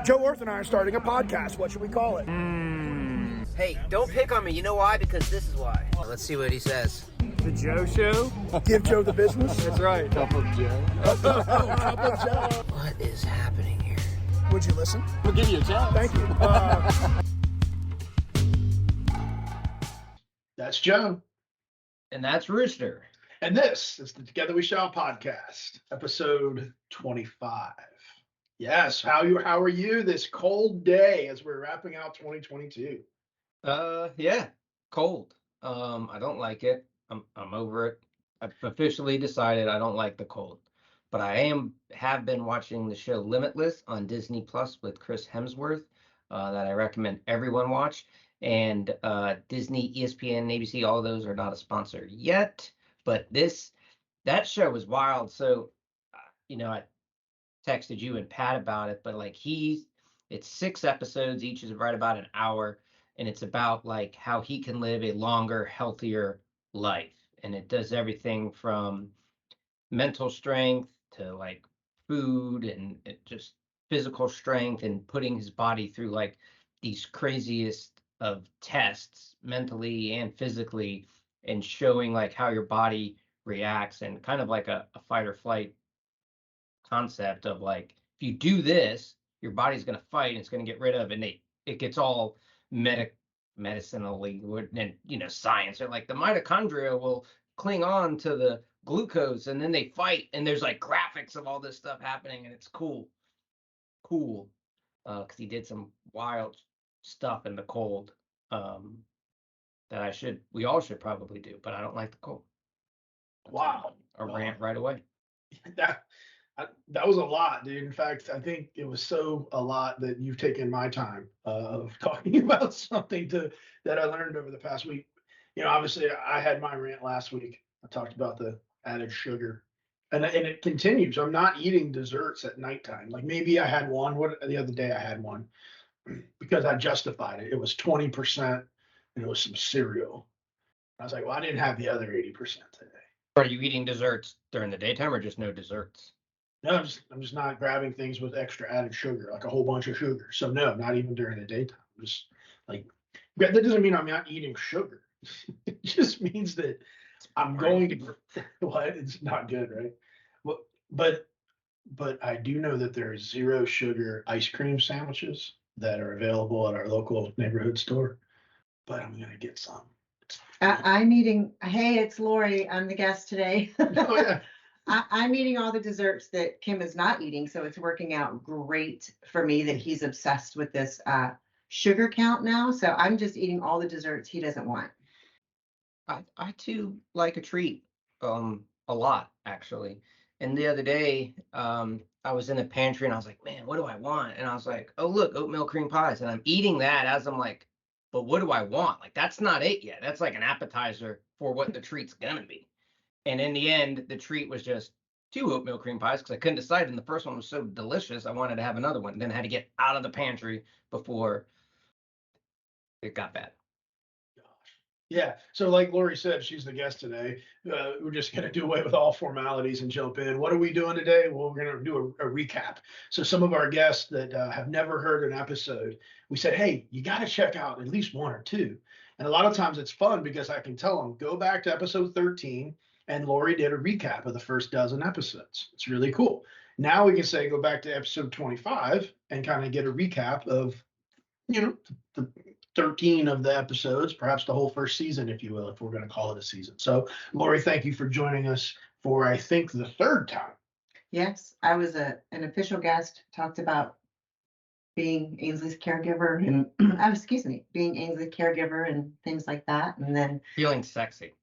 Joe Orth and I are starting a podcast. What should we call it? Hey, don't pick on me. You know why? Because this is why. Let's see what he says. The Joe Show? Give Joe the business? That's right. Cup of Joe. Cup of Joe. What is happening here? Would you listen? We'll give you a chance. Thank you. That's Joe. And that's Rooster. And this is the Together We Shall podcast, episode 25. Yes, how are you this cold day as we're wrapping out 2022? Yeah, cold. I don't like it. I'm over it. I've officially decided I don't like the cold. But I have been watching the show Limitless on Disney Plus with Chris Hemsworth that I recommend everyone watch. And Disney, ESPN, ABC, all of those are not a sponsor yet. But that show was wild. So, I texted you and Pat about it, but it's 6 episodes, each is right about an hour, and it's about like how he can live a longer, healthier life. And it does everything from mental strength to like food and just physical strength and putting his body through like these craziest of tests mentally and physically, and showing like how your body reacts, and kind of like a fight or flight concept of like, if you do this, your body's going to fight and it's going to get rid of, and it gets all medicinally and science, or like the mitochondria will cling on to the glucose and then they fight, and there's like graphics of all this stuff happening, and it's cool because he did some wild stuff in the cold that we all should probably do, but I don't like the cold. Wow. A rant right away. That was a lot, dude. In fact, I think it was so a lot that you've taken my time of talking about something that I learned over the past week. Obviously, I had my rant last week. I talked about the added sugar, and it continues. I'm not eating desserts at nighttime. Like maybe I had one. The other day I had one because I justified it. It was 20%, and it was some cereal. I was like, well, I didn't have the other 80% today. Are you eating desserts during the daytime or just no desserts? No, I'm just not grabbing things with extra added sugar, like a whole bunch of sugar. So no, not even during the daytime. Just like, that doesn't mean I'm not eating sugar. It just means that I'm going to, what? It's not good, right? Well, but I do know that there are 0 sugar ice cream sandwiches that are available at our local neighborhood store, but I'm going to get some. I'm eating, hey, it's Lori. I'm the guest today. Oh, yeah. I'm eating all the desserts that Kim is not eating, so it's working out great for me that he's obsessed with this sugar count now. So I'm just eating all the desserts he doesn't want. I too like a treat, a lot actually. And the other day, I was in the pantry and I was like, man, what do I want? And I was like, oh look, oatmeal cream pies, and I'm eating that as I'm like, but what do I want? Like that's not it yet. That's like an appetizer for what the treat's gonna be. And in the end, the treat was just 2 oatmeal cream pies because I couldn't decide. And the first one was so delicious, I wanted to have another one. Then I had to get out of the pantry before it got bad. Yeah. So like Lori said, she's the guest today. We're just going to do away with all formalities and jump in. What are we doing today? Well, we're going to do a recap. So some of our guests that have never heard an episode, we said, hey, you got to check out at least 1 or 2. And a lot of times it's fun because I can tell them, go back to episode 13. And Lori did a recap of the first dozen episodes. It's really cool. Now we can say, go back to episode 25 and kind of get a recap of, the 13 of the episodes, perhaps the whole first season, if you will, if we're going to call it a season. So Lori, thank you for joining us for, I think, the 3rd time. Yes, I was an official guest, talked about being Ainsley's caregiver and, being Ainsley's caregiver and things like that. And then Feeling sexy.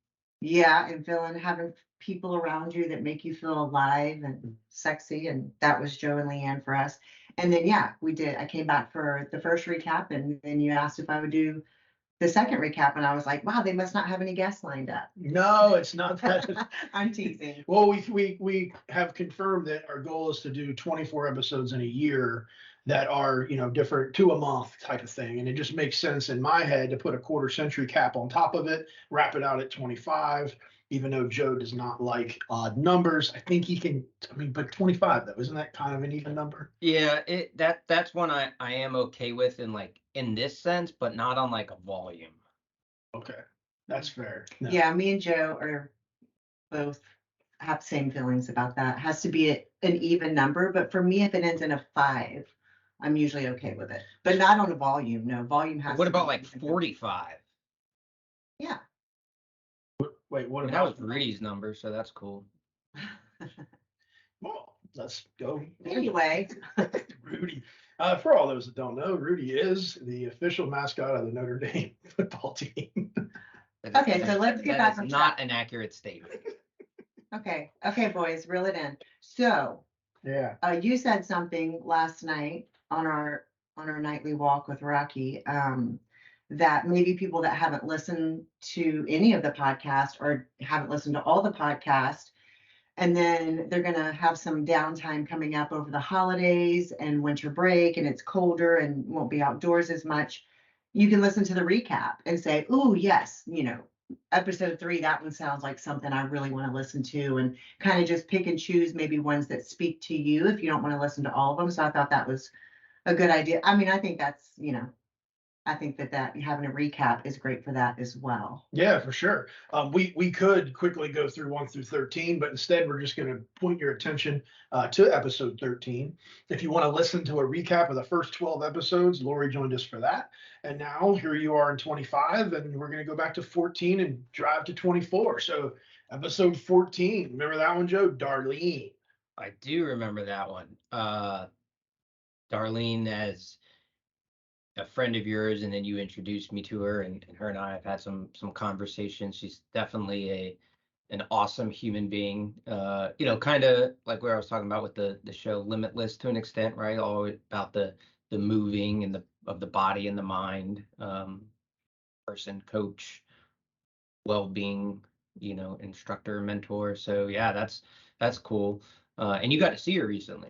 Yeah, and having people around you that make you feel alive and sexy, and that was Joe and Leanne for us. And then we did. I came back for the first recap, and then you asked if I would do the second recap, and I was like, wow, they must not have any guests lined up. No, it's not that. I'm teasing. Well, we have confirmed that our goal is to do 24 episodes in a year that are, different, 2 a month type of thing. And it just makes sense in my head to put a quarter century cap on top of it, wrap it out at 25. even though Joe does not like odd numbers. I think he can, I mean, but 25 though, isn't that kind of an even number? Yeah, that's one I am okay with in this sense, but not on like a volume. Okay, that's fair. No. Yeah, me and Joe are both have same feelings about that. Has to be an even number, but for me, if it ends in a 5, I'm usually okay with it. But not on a volume. No, volume has What to about be like even. 45? Yeah. Wait, what I mean, that about was Rudy's number, so that's cool. Well, let's go. Anyway, Rudy. For all those that don't know, Rudy is the official mascot of the Notre Dame football team. Okay, so let's get back That on is not track. an accurate statement. Okay, boys, reel it in. So, Yeah. you said something last night on our nightly walk with Rocky, that maybe people that haven't listened to any of the podcast or haven't listened to all the podcast, and then they're gonna have some downtime coming up over the holidays and winter break, and it's colder and won't be outdoors as much. You can listen to the recap and say, "Ooh, yes, episode 3, that one sounds like something I really want to listen to," and kind of just pick and choose maybe ones that speak to you if you don't want to listen to all of them. So I thought that was a good idea. I mean, I think that's, I think that having a recap is great for that as well. Yeah, for sure. We could quickly go through 1 through 13, but instead we're just going to point your attention to episode 13. If you want to listen to a recap of the first 12 episodes, Lori joined us for that. And now here you are in 25, and we're going to go back to 14 and drive to 24. So episode 14, remember that one, Joe? Darlene. I do remember that one. Darlene, as a friend of yours, and then you introduced me to her, and her and I have had some conversations. She's definitely an awesome human being. Kind of like where I was talking about with the show Limitless to an extent, right? All about the moving and of the body and the mind, person, coach, well-being, instructor, mentor. So yeah, that's cool. And you got to see her recently.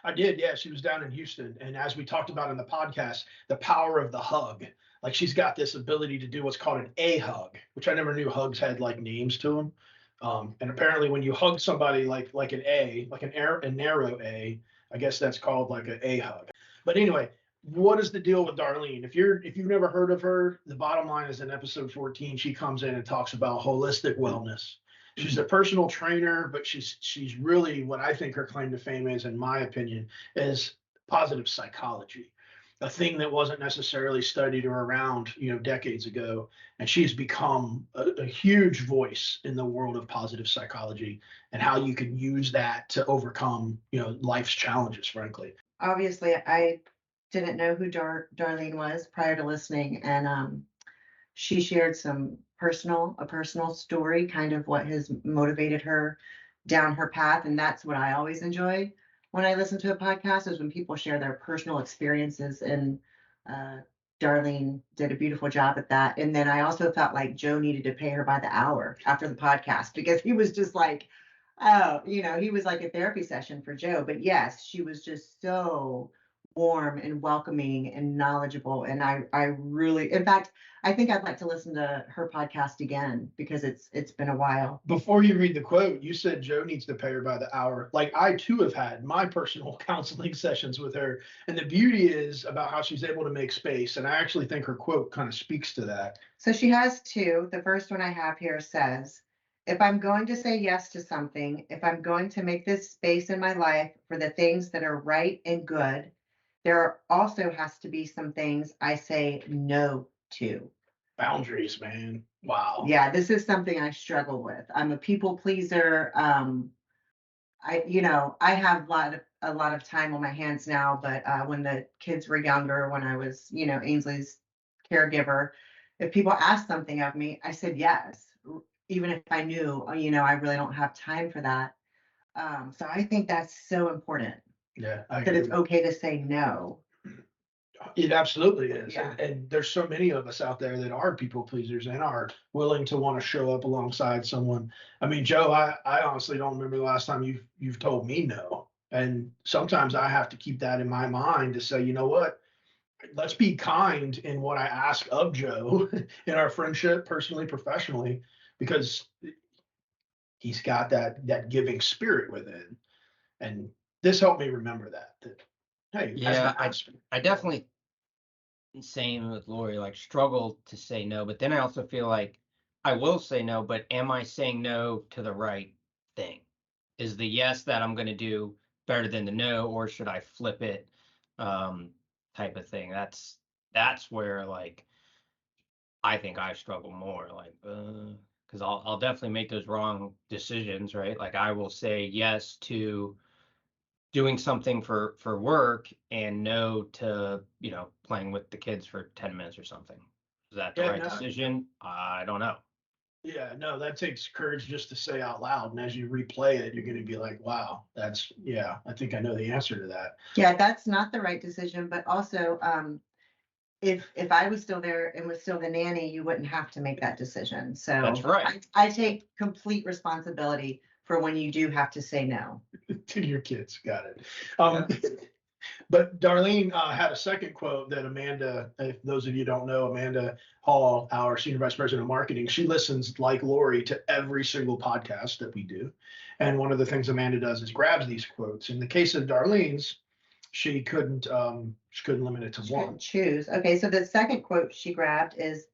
I did, yeah. She was down in Houston. And as we talked about in the podcast, the power of the hug. Like she's got this ability to do what's called an A hug, which I never knew hugs had like names to them. And apparently when you hug somebody like an A, like a narrow A, I guess that's called like an A hug. But anyway, what is the deal with Darlene? If you've never heard of her, the bottom line is in episode 14, she comes in and talks about holistic wellness. She's a personal trainer, but she's really what I think her claim to fame is, in my opinion, is positive psychology, a thing that wasn't necessarily studied or around, decades ago. And she's become a huge voice in the world of positive psychology and how you can use that to overcome, life's challenges, frankly. Obviously, I didn't know who Darlene was prior to listening, and she shared a personal story, kind of what has motivated her down her path. And that's what I always enjoy when I listen to a podcast, is when people share their personal experiences. And Darlene did a beautiful job at that. And then I also felt like Joe needed to pay her by the hour after the podcast, because he was just like, oh, he was like a therapy session for Joe. But yes, she was just so warm and welcoming and knowledgeable. And I really, in fact, I think I'd like to listen to her podcast again, because it's been a while. Before you read the quote, you said Joe needs to pay her by the hour. Like I too have had my personal counseling sessions with her. And the beauty is about how she's able to make space. And I actually think her quote kind of speaks to that. So she has 2. The first one I have here says, "If I'm going to say yes to something, if I'm going to make this space in my life for the things that are right and good, there also has to be some things I say no to." Boundaries, man. Wow. Yeah, this is something I struggle with. I'm a people pleaser. I have a lot of time on my hands now, but when the kids were younger, when I was, Ainsley's caregiver, if people asked something of me, I said yes, even if I knew, I really don't have time for that. So I think that's so important, Yeah, that it's okay to say no. It absolutely is. Yeah. And there's so many of us out there that are people pleasers and are willing to want to show up alongside someone. I mean, Joe, I honestly don't remember the last time you've told me no. And sometimes I have to keep that in my mind to say, you know what? Let's be kind in what I ask of Joe in our friendship, personally, professionally, because he's got that giving spirit within. And this helped me remember that hey, Yeah, I definitely, same with Lori, like struggle to say no, but then I also feel like I will say no, but am I saying no to the right thing? Is the yes that I'm going to do better than the no, or should I flip it? Type of thing. That's where like I think I struggle more, like because I'll definitely make those wrong decisions, right? Like I will say yes to doing something for work and no to playing with the kids for 10 minutes or something. Is that the yeah, right no, decision? I don't know. yeah, no, that takes courage just to say out loud. And as you replay it, you're going to be like, wow, yeah, I think I know the answer to that. Yeah, that's not the right decision, but also, if I was still there and was still the nanny, you wouldn't have to make that decision. So That's right. I take complete responsibility for when you do have to say no. To your kids. Got it. But Darlene had a second quote that Amanda, if those of you don't know, Amanda Hall, our Senior Vice President of Marketing, she listens like Lori to every single podcast that we do. And one of the things Amanda does is grabs these quotes. In the case of Darlene's, she couldn't limit it to She one. couldn't choose. Okay, so the second quote she grabbed is,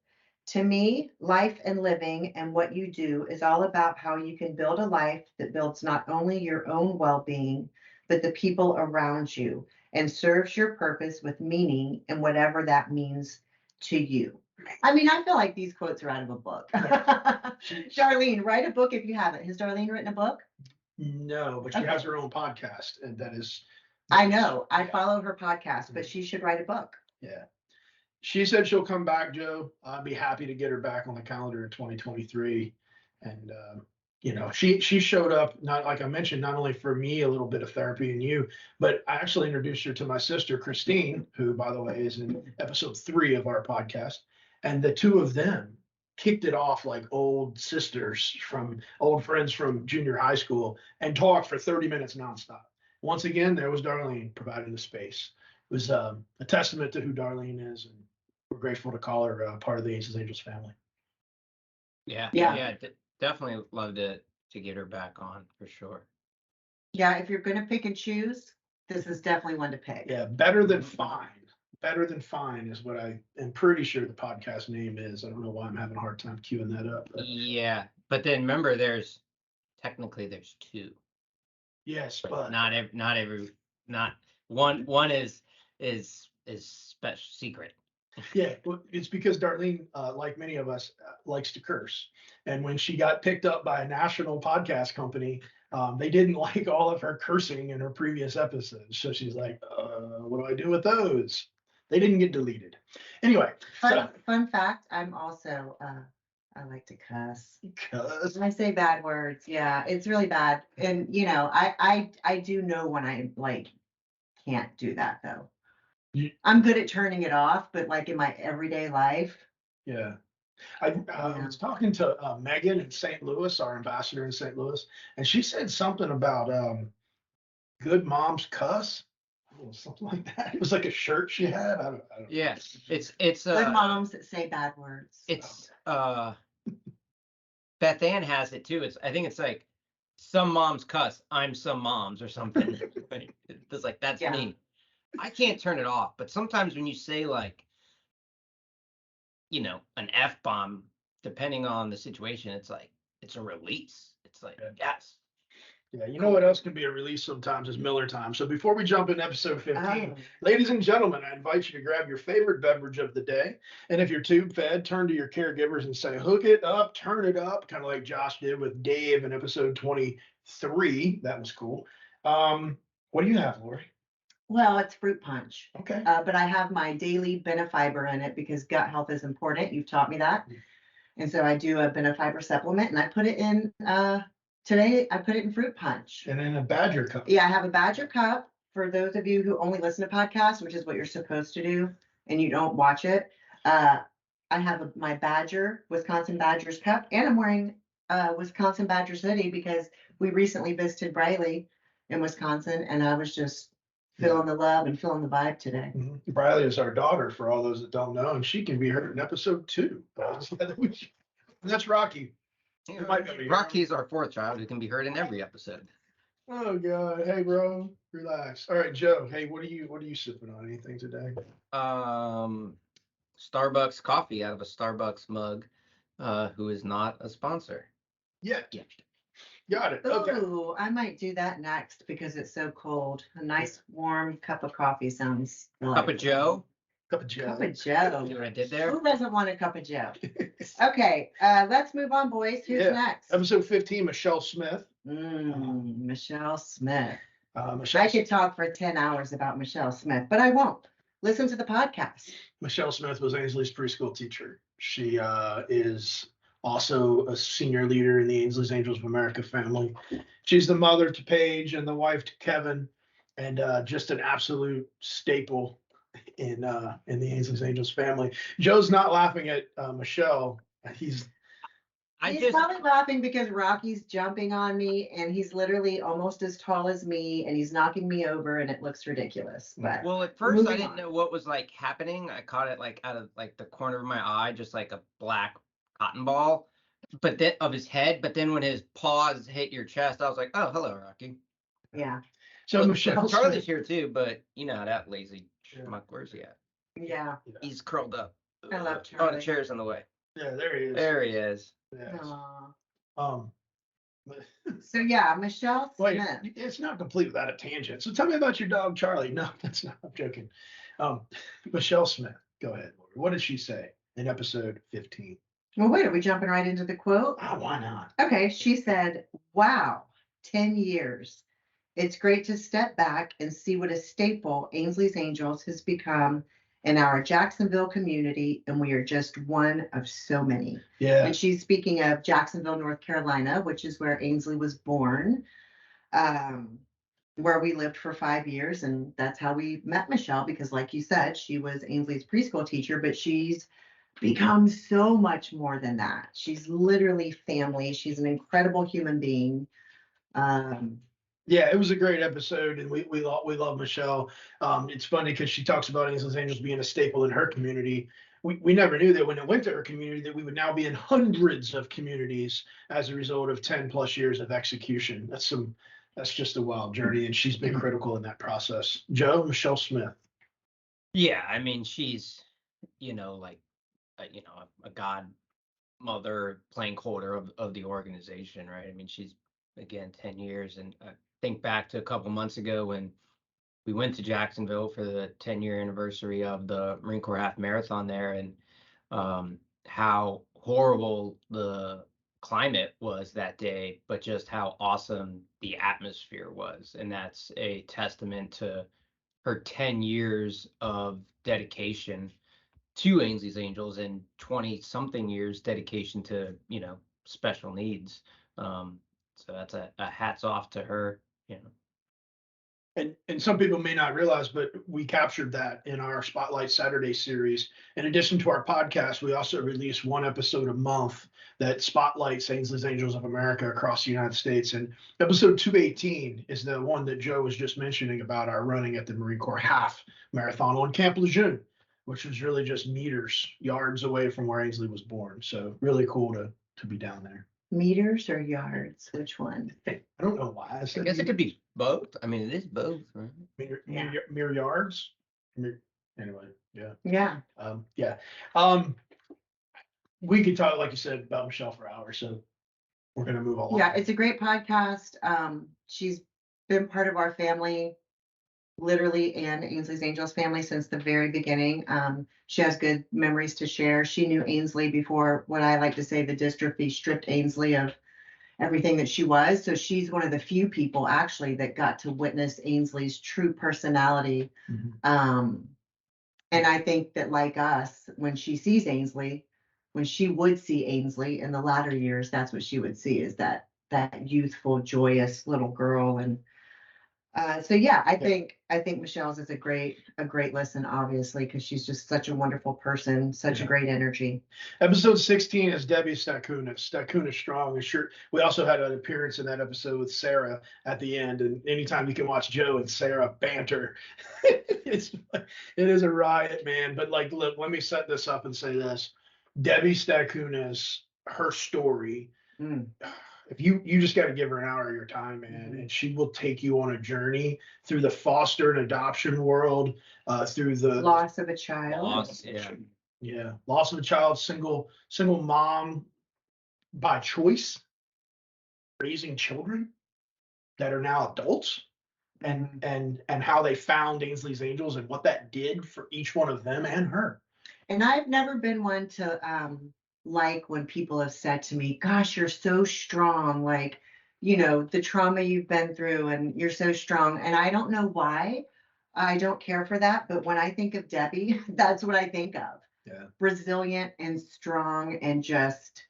"To me, life and living and what you do is all about how you can build a life that builds not only your own well-being, but the people around you, and serves your purpose with meaning and whatever that means to you." I mean, I feel like these quotes are out of a book. Darlene, write a book if you haven't. Has Darlene written a book? No, but she has her own podcast, and that is. I know. I Yeah. follow her podcast, but she should write a book. Yeah. She said she'll come back, Joe. I'd be happy to get her back on the calendar in 2023. And she showed up, not like I mentioned, not only for me a little bit of therapy and you, but I actually introduced her to my sister Christine, who by the way is in episode 3 of our podcast. And the two of them kicked it off like old sisters from old friends from junior high school and talked for 30 minutes nonstop. Once again, there was Darlene providing the space. It was a testament to who Darlene is, and we're grateful to call her part of the Aces Angels family. Yeah, definitely love to get her back on for sure. Yeah, if you're gonna pick and choose, this is definitely one to pick. Yeah, better than fine. Better than fine is what I am pretty sure the podcast name is. I don't know why I'm having a hard time queuing that up. But Yeah, but then remember, there's 2. yes, but Not one is special secret. yeah, well, it's because Darlene, like many of us, likes to curse. And when she got picked up by a national podcast company, they didn't like all of her cursing in her previous episodes. So she's like, what do I do with those? They didn't get deleted. Anyway. Fun fact, I'm also, I like to cuss. Cuss. I say bad words. Yeah, it's really bad. And I do know when I like can't do that though. I'm good at turning it off, but like in my everyday life. Yeah. I was talking to Megan in St. Louis, our ambassador in St. Louis, and she said something about good moms cuss. Something like that. It was like a shirt she had. I don't Yeah, it's Good moms that say bad words. It's Beth Ann has it too. I think it's like some moms cuss. I'm some moms or something. It's like that's me. I can't turn it off, but sometimes when you say like, an F-bomb, depending on the situation, it's like it's a release. It's like yes. Yeah, you know what else can be a release sometimes is Miller time. So before we jump into episode 15, ladies and gentlemen, I invite you to grab your favorite beverage of the day. And if you're tube fed, turn to your caregivers and say, hook it up, turn it up, kind of like Josh did with Dave in episode 23. That was cool. What do you have, Lori? Well, it's fruit punch. Okay. But I have my daily Benefiber in it because gut health is important. You've taught me that. And so I do a Benefiber supplement and I put it in, today I put it in fruit punch. And in a Badger cup. Yeah, I have a Badger cup for those of you who only listen to podcasts, which is what you're supposed to do, and you don't watch it. I have my Badger, Wisconsin Badgers cup, and I'm wearing Wisconsin Badger City because we recently visited Briley in Wisconsin, and I was just feeling the love and feeling the vibe today. Mm-hmm. Briley is our daughter, for all those that don't know, and she can be heard in episode 2. That's Rocky. It might be. Rocky's our fourth child. It can be heard in every episode. Oh God. Hey bro, relax. All right, Joe. Hey, what are you sipping on? Anything today? Starbucks coffee out of a Starbucks mug, who is not a sponsor. Yeah. Got it. Okay. Ooh, I might do that next because it's so cold. A nice warm cup of coffee sounds Cup delightful. of Joe. Cup of Joe. Cup of See Joe. what I did there? Who doesn't want a cup of Joe? Okay, let's move on, boys. Who's Yeah. next? Episode 15, Michelle Smith. Michelle Smith. Michelle, I could talk for 10 hours about Michelle Smith, but I won't. Listen to the podcast. Michelle Smith was Ainsley's preschool teacher. She is also a senior leader in the Ainsley's Angels of America family. She's the mother to Paige and the wife to Kevin, and just an absolute staple in the Ainsley's Angels family. Joe's not laughing at Michelle. He's He's probably laughing because Rocky's jumping on me and he's literally almost as tall as me and he's knocking me over and it looks ridiculous. But well, at first I moving didn't on. know what was like happening. I caught it like out of like the corner of my eye, just like a black cotton ball, but then of his head. But then when his paws hit your chest, I was like, "Oh, hello, Rocky." Yeah. so Well, Michelle Charlie's Smith. here too, but you know how that lazy Yeah. schmuck. Where's he at? Yeah. He's curled up. I love Oh, the Charlie. chair's in the way. Yeah, there he is. There he is. Yes. Aw. But- So yeah, Michelle Wait, Smith. it's not complete without a tangent. So tell me about your dog, Charlie. No, that's not. I'm joking. Michelle Smith. Go ahead, Lori. What did she say in episode 15? Well, wait, are we jumping right into the quote? Why not? Okay, she said, wow, 10 years. It's great to step back and see what a staple Ainsley's Angels has become in our Jacksonville community, and we are just one of so many. Yeah. And she's speaking of Jacksonville, North Carolina, which is where Ainsley was born, where we lived for 5 years. And that's how we met Michelle, because like you said, she was Ainsley's preschool teacher, but she's become so much more than that. She's literally family. She's an incredible human being. Yeah, it was a great episode, and we love Michelle. It's funny because she talks about Ainsley's Angels being a staple in her community. We never knew that when it went to her community that we would now be in hundreds of communities as a result of 10 plus years of execution. That's just a wild journey, and she's been critical in that process. Joe, Michelle Smith. Yeah, I mean, she's, like, a godmother, plank holder of the organization, right? I mean, she's, again, 10 years. And I think back to a couple months ago when we went to Jacksonville for the 10-year anniversary of the Marine Corps Half Marathon there, and how horrible the climate was that day, but just how awesome the atmosphere was. And that's a testament to her 10 years of dedication to Ainsley's Angels and 20 something years dedication to, special needs. So that's a hats off to her, And some people may not realize, but we captured that in our Spotlight Saturday series. In addition to our podcast, we also release one episode a month that spotlights Ainsley's Angels of America across the United States. And episode 218 is the one that Joe was just mentioning about our running at the Marine Corps Half Marathon on Camp Lejeune, which was really just yards away from where Ainsley was born. So really cool to be down there. Meters or yards? Which one? I don't know why I I said guess it could be both. I mean, it is both, right? mere yards. Anyway, yeah. Yeah. Yeah. We could talk, like you said, about Michelle for hours, so we're gonna move along. Yeah, it's a great podcast. She's been part of our family, literally, and Ainsley's Angels family since the very beginning. She has good memories to share. She knew Ainsley before what I like to say the dystrophy stripped Ainsley of everything that she was. So she's one of the few people actually that got to witness Ainsley's true personality. Mhm. And I think that like us, when she sees Ainsley, when she would see Ainsley in the latter years, that's what she would see is that youthful, joyous little girl. And so yeah, I think Michelle's is a great listen, obviously, because she's just such a wonderful person, such a great energy. Episode 16 is Debbie Stakunas Strong. And sure, we also had an appearance in that episode with Sarah at the end. And anytime you can watch Joe and Sarah banter, it is a riot, man. But like, look, let me set this up and say this: Debbie Stakunas, her story Mm. if you just got to give her an hour of your time, man, and she will take you on a journey through the foster and adoption world, through the Loss of a child. Loss, yeah. yeah, loss of a child, single mom by choice, raising children that are now adults, and how they found Ainsley's Angels and what that did for each one of them and her. And I've never been one to like when people have said to me, gosh, you're so strong, like, you know, the trauma you've been through and you're so strong. And I don't know why. I don't care for that. But when I think of Debbie, that's what I think of. Yeah. Resilient and strong and just,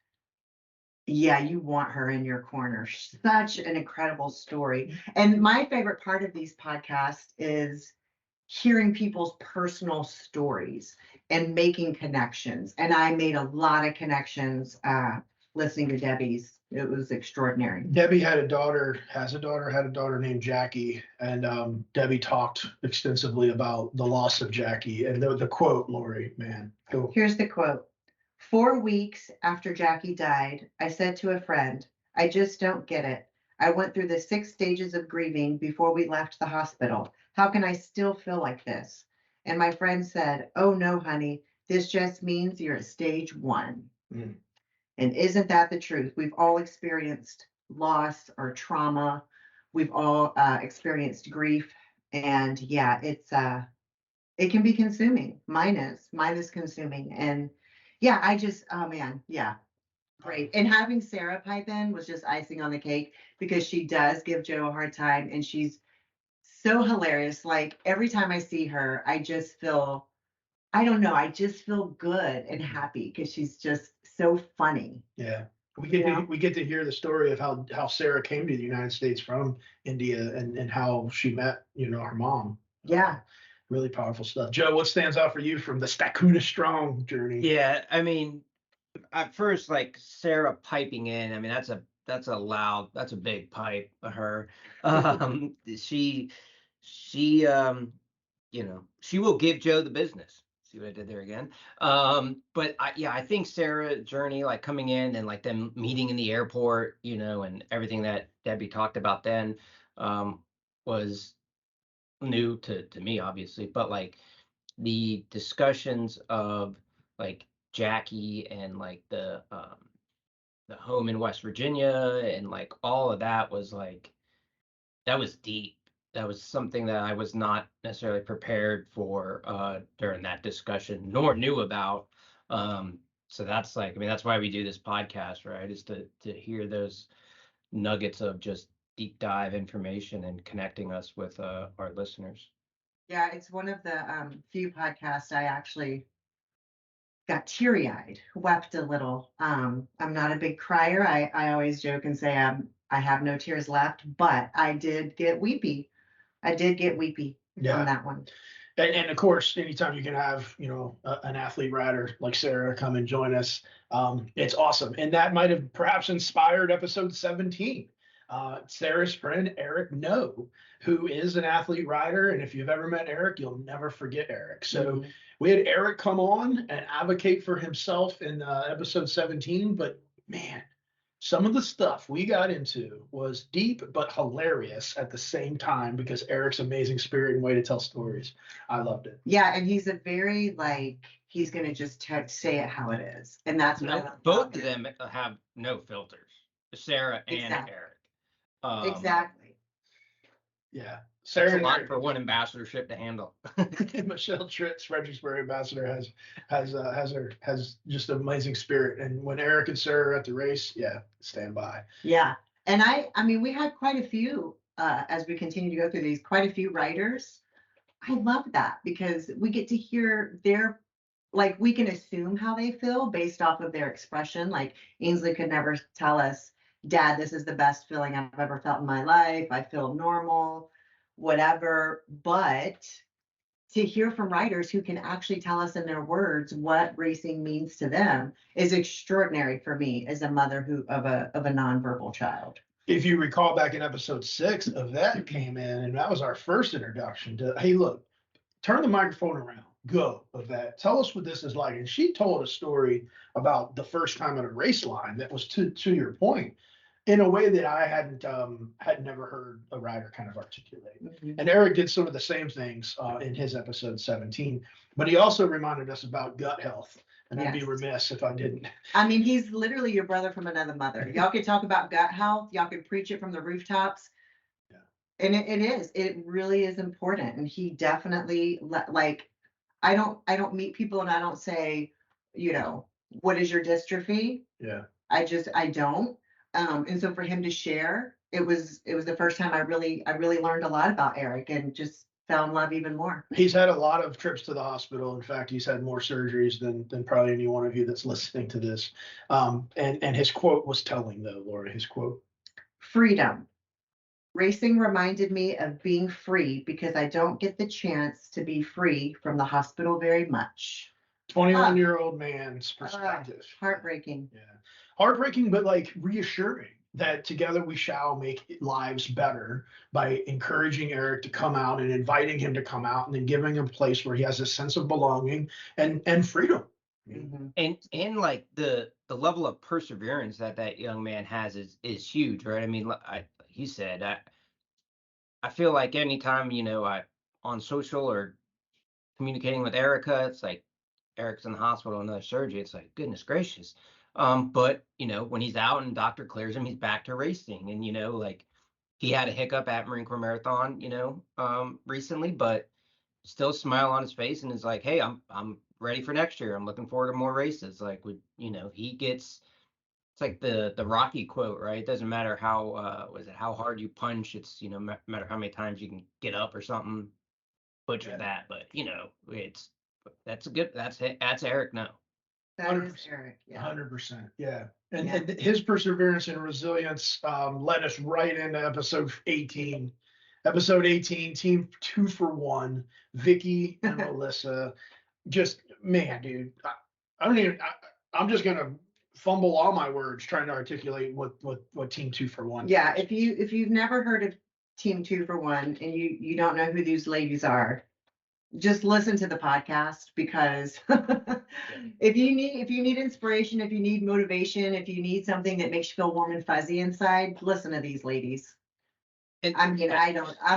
yeah, you want her in your corner. Such an incredible story. And my favorite part of these podcasts is hearing people's personal stories and making connections. And I made a lot of connections listening to Debbie's. It was extraordinary. Debbie had a daughter named Jackie, and Debbie talked extensively about the loss of Jackie. And the quote, Lori, man, go. Here's the quote. 4 weeks after Jackie died, I said to a friend, I just don't get it. I went through the 6 stages of grieving before we left the hospital. How can I still feel like this? And my friend said, oh no, honey, this just means you're at stage 1. Mm. And isn't that the truth? We've all experienced loss or trauma. We've all experienced grief. And yeah, it can be consuming. Mine is consuming. And yeah, oh man, yeah. Great. And having Sarah pipe in was just icing on the cake because she does give Joe a hard time and she's so hilarious. Like every time I see her, I just feel, I don't know, I just feel good and happy because she's just so funny. Yeah. We get to hear the story of how Sarah came to the United States from India and how she met, her mom. Yeah. Really powerful stuff. Joe, what stands out for you from the Stakuna Strong journey? Yeah, I mean, at first, like Sarah piping in, I mean, that's a big pipe for her. She she will give Joe the business. See what I did there again? But I think Sarah's journey, like coming in and like them meeting in the airport, and everything that Debbie talked about then, was new to me, obviously, but like the discussions of like Jackie and like the home in West Virginia and like all of that was like, that was deep. That was something that I was not necessarily prepared for during that discussion, nor knew about. So that's like, I mean, that's why we do this podcast, right? Is to hear those nuggets of just deep dive information and connecting us with our listeners. Yeah, it's one of the few podcasts I actually got teary-eyed, wept a little. I'm not a big crier. I always joke and say I have no tears left, but I did get weepy. On that one. And of course, anytime you can have, an athlete rider like Sarah come and join us, it's awesome. And that might have perhaps inspired episode 17. Sarah's friend, Eric No, who is an athlete rider. And if you've ever met Eric, you'll never forget Eric. So we had Eric come on and advocate for himself in episode 17. But man, some of the stuff we got into was deep but hilarious at the same time because Eric's amazing spirit and way to tell stories. I loved it. Yeah, and he's a very he's gonna just say it how it is, and that's what I love. Both of them have no filters, Sarah and Eric. Exactly. Yeah. Sarah, Sarah a lot for one ambassadorship to handle. Michelle Tritz, Fredericksburg ambassador, has just an amazing spirit. And when Eric and Sarah are at the race, stand by. Yeah, and I mean, we had quite a few as we continue to go through these, quite a few writers. I love that because we get to hear we can assume how they feel based off of their expression. Like Ainsley could never tell us, Dad, this is the best feeling I've ever felt in my life. I feel normal, whatever. But to hear from writers who can actually tell us in their words what racing means to them is extraordinary for me as a mother of a nonverbal child. If you recall back in episode 6, Yvette came in, and that was our first introduction to, hey, look, turn the microphone around. go of that. Tell us what this is like. And she told a story about the first time at a race line that was to your point, in a way that I had never heard a rider kind of articulate. Mhm. And Eric did some of the same things in his episode 17, but he also reminded us about gut health. And I'd be Yes. remiss if I didn't. I mean, he's literally your brother from another mother. Y'all could talk about gut health. Y'all could preach it from the rooftops. Yeah. And it really is important. And he definitely like, I don't meet people and I don't say, what is your dystrophy? Yeah. I don't. And so for him to share, it was the first time I really learned a lot about Eric and just fell in love even more. He's had a lot of trips to the hospital. In fact, he's had more surgeries than probably any one of you that's listening to this. And his quote was telling, though, Laura. His quote: Freedom. Racing reminded me of being free because I don't get the chance to be free from the hospital very much. 21-year-old man's perspective. Heartbreaking. Yeah. Heartbreaking, but like reassuring that together we shall make lives better by encouraging Eric to come out and inviting him to come out and then giving him a place where he has a sense of belonging and freedom. Mhm. And like the level of perseverance that young man has is huge, right? I mean, he said, I feel like anytime, I on social or communicating with Erica, it's like Eric's in the hospital, another surgery. It's like, goodness gracious. But when he's out and doctor clears him, he's back to racing. And like he had a hiccup at Marine Corps Marathon, recently, but still smile on his face and is like, hey, I'm ready for next year. I'm looking forward to more races. Like he gets, it's like the Rocky quote, right? It doesn't matter how hard you punch. It's matter how many times you can get up or something. Butcher that, but that's Eric. No. That is 100%. Eric. Yeah. 100%. Yeah. And, Yeah. and his perseverance and resilience led us right into episode 18. Episode 18, team 2 for 1, Vicky and Melissa. Just, man, dude, I don't even, I'm just going to fumble all my words trying to articulate what team 2 for 1 Yeah. is. If you've never heard of Team 2 for 1 and you don't know who these ladies are, just listen to the podcast because if you need inspiration, if you need motivation, if you need something that makes you feel warm and fuzzy inside, listen to these ladies. And I'm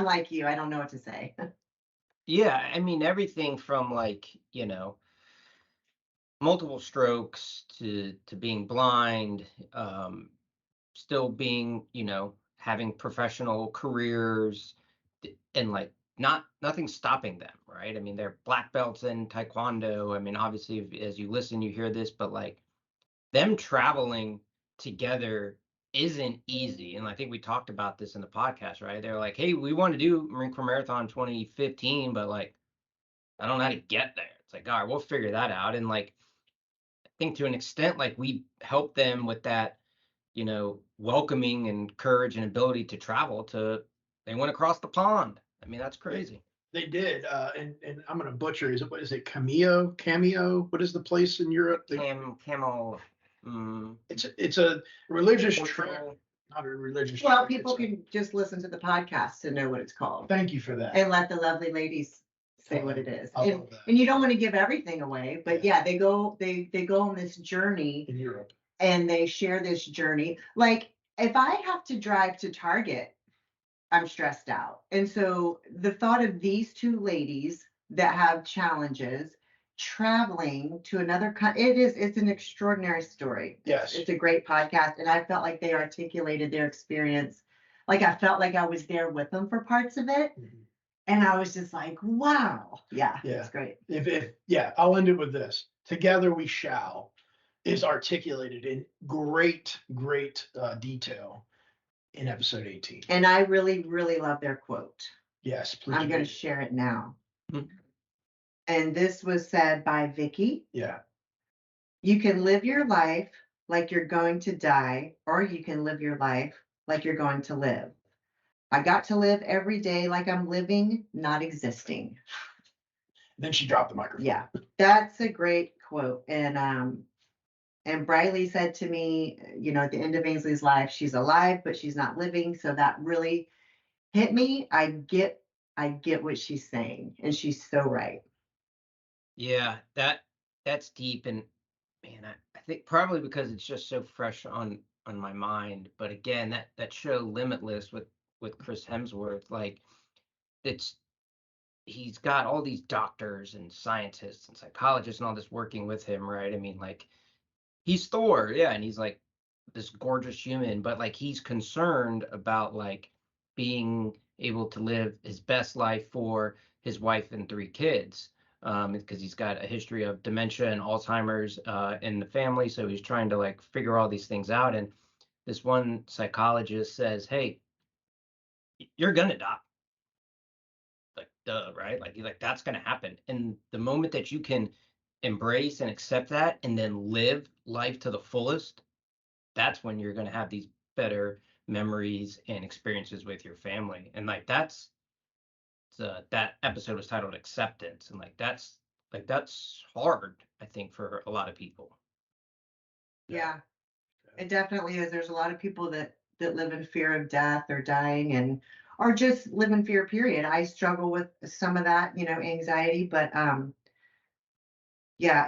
like you, I don't know what to say. yeah, I mean everything from like, multiple strokes to being blind, still being, having professional careers and like nothing stopping them, right? I mean, they're black belts in taekwondo. I mean, obviously as you listen, you hear this, but like them traveling together isn't easy. And I think we talked about this in the podcast, right? They're like, hey, we want to do Marine Corps Marathon 2015, but like, I don't know how to get there. It's like, all right, we'll figure that out. And like, I think to an extent, like we help them with that, welcoming and courage and ability to travel they went across the pond. I mean, that's crazy. They did, and I'm going to butcher. What is it? Cameo? What is the place in Europe? Camel. It's a religious trip, Portugal. not a religious Well, trip. people can just listen to the podcast to know what it's called Thank you for that. and let the lovely ladies say what it is. I And, love that. and you don't want to give everything away, but yeah, they go on this journey In Europe. and they share this journey. Like if I have to drive to Target, I'm stressed out. And so the thought of these two ladies that have challenges traveling to another country, it's an extraordinary story. Yes. It's a great podcast. And I felt like they articulated their experience. Like I felt like I was there with them for parts of it. Mhm. And I was just like, wow. Yeah. Yeah. It's great. I'll end it with this. Together we shall is articulated in great detail in episode 18. And I really, really love their quote. Yes, please. I'm going to share it now. Mhm. And this was said by Vicky. Yeah. You can live your life like you're going to die, or you can live your life like you're going to live. I got to live every day like I'm living, not existing. Then she dropped the microphone. Yeah, that's a great quote. And Briley said to me, at the end of Ainsley's life, she's alive, but she's not living. So that really hit me. I get what she's saying, and she's so right. Yeah, that's deep, and man, I think probably because it's just so fresh on my mind. But again, that show Limitless with Chris Hemsworth, like it's he's got all these doctors and scientists and psychologists and all this working with him, right? I mean, like he's Thor, yeah, and he's like this gorgeous human, but like he's concerned about like being able to live his best life for his wife and three kids. Because he's got a history of dementia and Alzheimer's in the family, so he's trying to like figure all these things out. And this one psychologist says, "Hey, you're gonna die." Like, duh, right? Like, you're like that's gonna happen. And the moment that you can embrace and accept that, and then live life to the fullest, that's when you're going to have these better memories and experiences with your family. And like that episode was titled Acceptance, and that's hard, I think, for a lot of people. Yeah, it definitely is. There's a lot of people that live in fear of death or dying and or just live in fear, period. I struggle with some of that, anxiety, but yeah,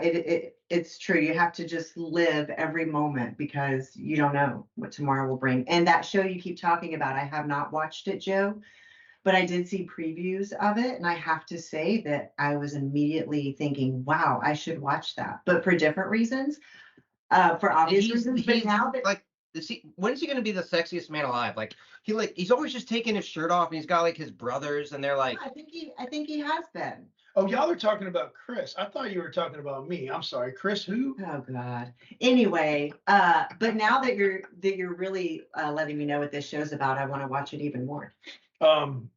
it's true. You have to just live every moment because you don't know what tomorrow will bring. And that show you keep talking about, I have not watched it, Joe, but I did see previews of it, and I have to say that I was immediately thinking, wow, I should watch that. But for different reasons, for obvious reasons. But now that like when is he going to be the sexiest man alive? Like he's always just taking his shirt off, and he's got like his brothers, and they're like, I think he has been. Oh, y'all are talking about Chris. I thought you were talking about me. I'm sorry, Chris. Who? Oh God. Anyway, but now that you're really letting me know what this show's about, I want to watch it even more.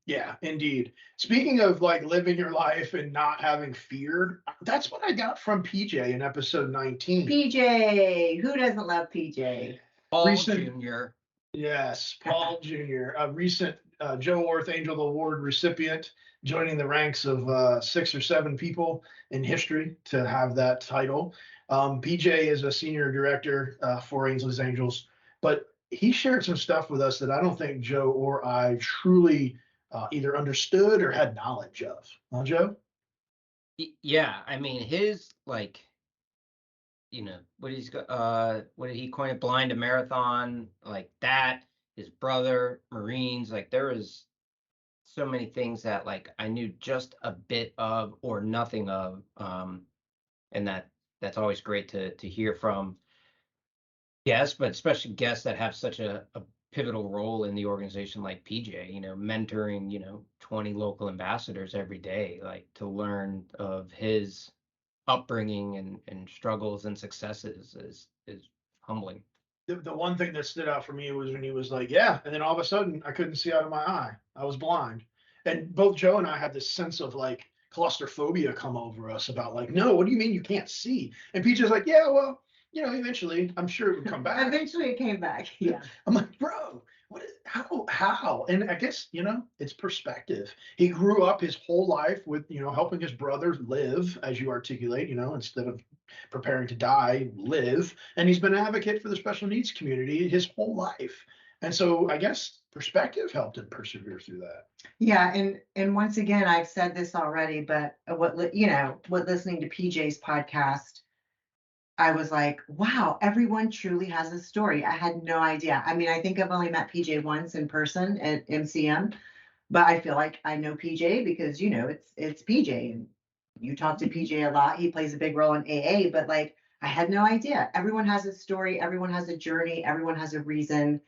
Yeah, indeed. Speaking of like living your life and not having fear, that's what I got from PJ in episode 19. PJ, who doesn't love PJ? Paul Recent- Jr. Yes, Paul Jr., a recent Joe Orth Angel Award recipient, joining the ranks of 6 or 7 people in history to have that title. PJ is a senior director for Ainsley's Angels, but he shared some stuff with us that I don't think Joe or I truly either understood or had knowledge of. Huh, Joe? Yeah, I mean his like what did he coin it, blind to marathon, like that, his brother, Marines, like there was so many things that like I knew just a bit of or nothing of. And that's always great to hear from guests, but especially guests that have such a pivotal role in the organization like PJ, mentoring, 20 local ambassadors every day, like to learn of his upbringing and struggles and successes is humbling. The one thing that stood out for me was when he was like, yeah, and then all of a sudden I couldn't see out of my eye. I was blind. And both Joe and I had this sense of like claustrophobia come over us about like, no, what do you mean you can't see? And PJ's like, yeah, well, eventually I'm sure it would come back. Eventually it came back. Yeah. I'm like, bro, what is how? And I guess, it's perspective. He grew up his whole life with, helping his brothers live, as you articulate, instead of preparing to die, live. And he's been an advocate for the special needs community his whole life. And so I guess perspective helped him persevere through that. Yeah, and once again, I've said this already, but what listening to PJ's podcast, I was like, wow, everyone truly has a story. I had no idea. I mean, I think I've only met PJ once in person at MCM, but I feel like I know PJ because it's PJ, and you talk to PJ a lot. He plays a big role in AA, but like I had no idea. Everyone has a story, everyone has a journey, everyone has a reason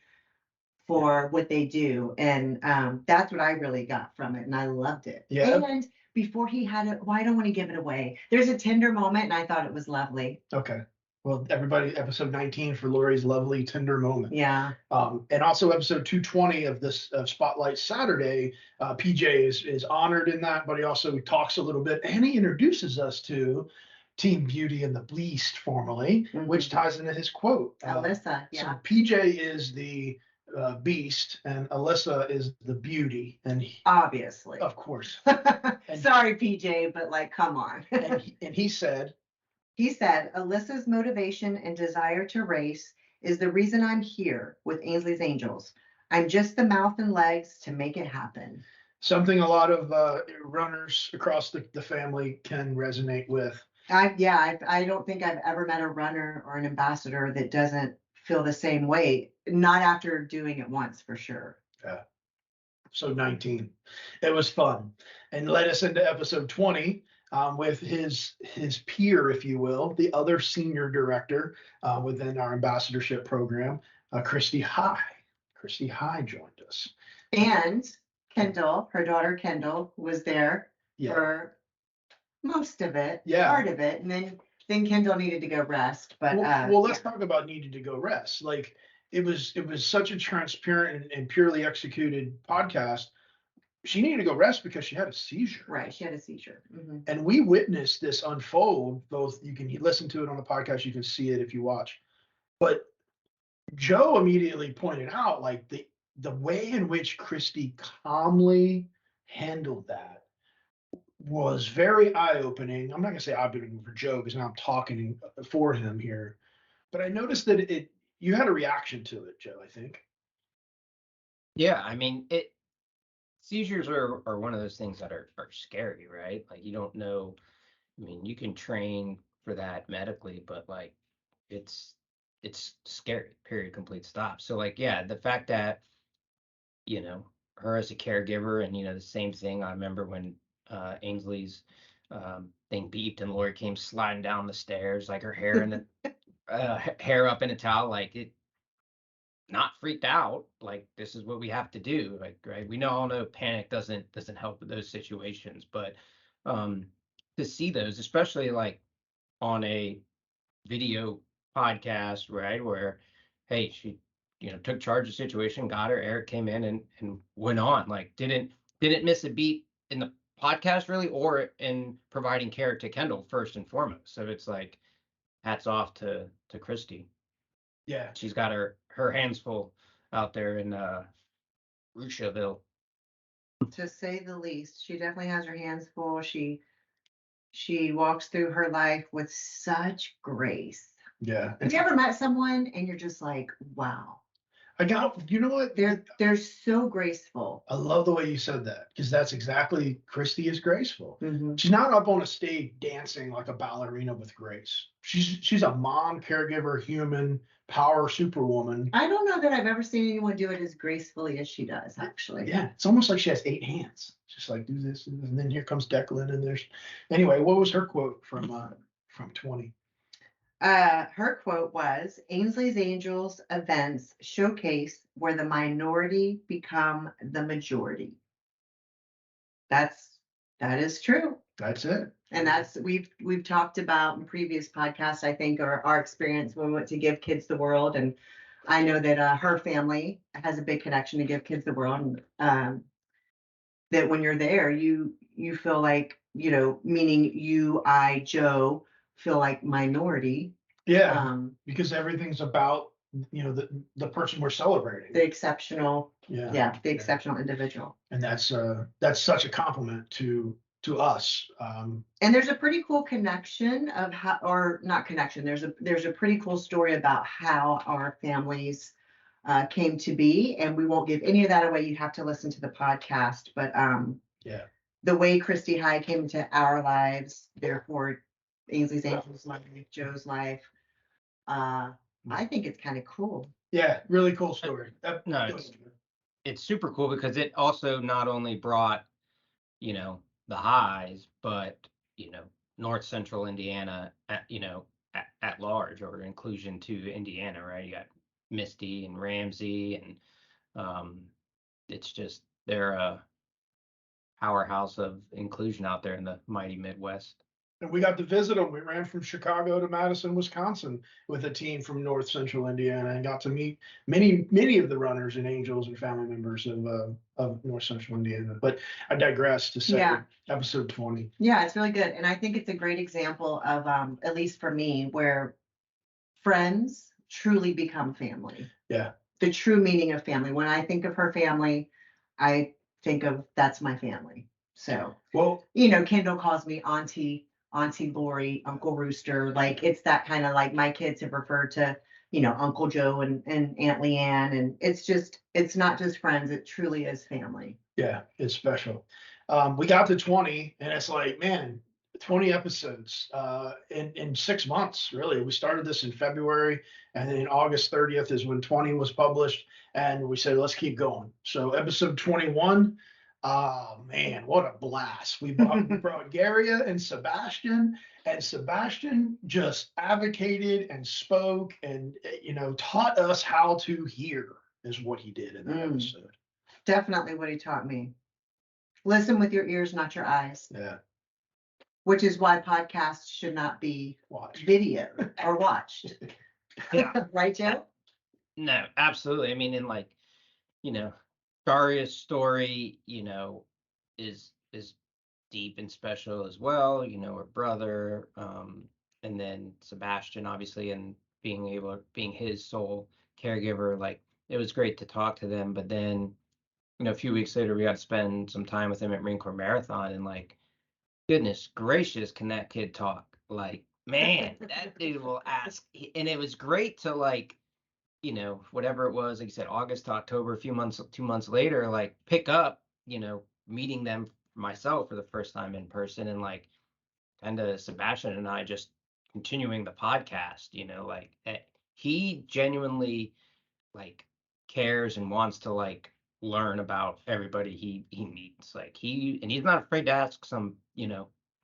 for what they do. And that's what I really got from it. And I loved it. Yeah. And before he had it, well, I don't want to give it away. There's a tender moment, and I thought it was lovely. Okay. Well, everybody, episode 19 for Lori's lovely tender moment. Yeah. And also episode 220 of this Spotlight Saturday, PJ is honored in that, but he also talks a little bit and he introduces us to Team Beauty and the Beast formally, which ties into his quote. Alyssa, yeah. So PJ is the Beast and Alyssa is the Beauty. And Obviously. of course. Sorry, PJ, but like, come on. and he said, Alyssa's motivation and desire to race is the reason I'm here with Ainsley's Angels. I'm just the mouth and legs to make it happen. Something a lot of runners across the family can resonate with. I don't think I've ever met a runner or an ambassador that doesn't feel the same way. Not after doing it once, for sure. Yeah. So 19. It was fun, and led us into episode 20 with his peer, if you will, the other senior director within our ambassadorship program, Christy High. Christy High joined us. And Kendall, her daughter Kendall, was there Yeah. for most of it, Yeah. part of it, and then Kendall needed to go rest. But well, let's talk about needed to go rest. Like it was such a transparent and purely executed podcast. She needed to go rest because she had a seizure. Right, she had a seizure. And we witnessed this unfold. Both you can listen to it on the podcast, you can see it if you watch. But Joe immediately pointed out like the way in which Christy calmly handled that was very eye-opening. I'm not gonna say eye-opening for Joe because now I'm talking for him here, but I noticed that you had a reaction to it, Joe, I think. Yeah, I mean, seizures are one of those things that are scary, right? Like you don't know. I mean, you can train for that medically, but like it's scary, period, complete stop. So like, yeah, the fact that, her as a caregiver and, the same thing, I remember when Ainsley's thing beeped and Lori came sliding down the stairs, like her hair in the hair up in a towel, like it, not freaked out, like this is what we have to do, like, right? We all know panic doesn't help with those situations, but to see those, especially like on a video podcast, right, where hey, she took charge of the situation, got her, Eric came in and went on, like didn't miss a beat in the podcast really, or in providing care to Kendall first and foremost. So it's like hats off to Christy. Yeah. She's got her hands full out there in Rushville. To say the least, she definitely has her hands full. She walks through her life with such grace. Yeah. Have you ever met someone and you're just like, wow, You know what? they're so graceful. I love the way you said that because that's exactly Christy is graceful. Mhm. She's not up on a stage dancing like a ballerina with grace. She's a mom, caregiver, human, power superwoman. I don't know that I've ever seen anyone do it as gracefully as she does, actually. Yeah, it's almost like she has 8 hands. Just like do this, and then here comes Declan, and there's anyway. What was her quote from 20? Her quote was, Ainsley's Angels events showcase where the minority become the majority. That is true. That's it. And that's we've talked about in previous podcasts, I think, or our experience when we went to Give Kids the World. And I know that her family has a big connection to Give Kids the World. And, that when you're there, you feel like, meaning you, I, Joe, feel like minority. Yeah, because everything's about the person we're celebrating. The exceptional, the exceptional individual. And that's such a compliment to us. And there's a pretty cool connection of how, or not connection. There's a pretty cool story about how our families came to be, and we won't give any of that away. You have to listen to the podcast. But the way Christy High came into our lives, therefore Ainsley's Angels life, Joe's life, I think it's kind of cool. Yeah, really cool story. No, it's super cool because it also not only brought, the highs, but, North Central Indiana, at large, or inclusion to Indiana, right? You got Misty and Ramsey, and it's just they're a powerhouse of inclusion out there in the mighty Midwest. And we got to visit them. We ran from Chicago to Madison, Wisconsin with a team from North Central Indiana and got to meet many of the runners and angels and family members of North Central Indiana. But I digress to say episode 20. Yeah, it's really good. And I think it's a great example of, at least for me, where friends truly become family. Yeah. The true meaning of family. When I think of her family, I think of that's my family. So, well, Kendall calls me Auntie Lori, Uncle Rooster, like it's that kind of, like my kids have referred to, Uncle Joe and Aunt Leanne, and it's not just friends, it truly is family. Yeah, it's special. We got to 20 and it's like, man, 20 episodes in 6 months, really. We started this in February, and then August 30th is when 20 was published, and we said, let's keep going. So episode 21, man, what a blast. We brought Garia and Sebastian just advocated and spoke and, taught us how to hear is what he did in that episode. Definitely what he taught me. Listen with your ears, not your eyes. Yeah. Which is why podcasts should not be Watch. video or watched. Yeah. Right, Joe? No, absolutely. I mean, in like, Daria's story, is deep and special as well. Her brother, and then Sebastian, obviously, and being his sole caregiver. Like, it was great to talk to them. But then, a few weeks later, we got to spend some time with him at Marine Corps Marathon, and like, goodness gracious, can that kid talk? Like, man, that dude will ask. And it was great to like, whatever it was, like you said, August to October, 2 months later, like pick up, meeting them myself for the first time in person, and like kind of Sebastian and I just continuing the podcast, like he genuinely like cares and wants to like learn about everybody he meets. Like he's not afraid to ask some,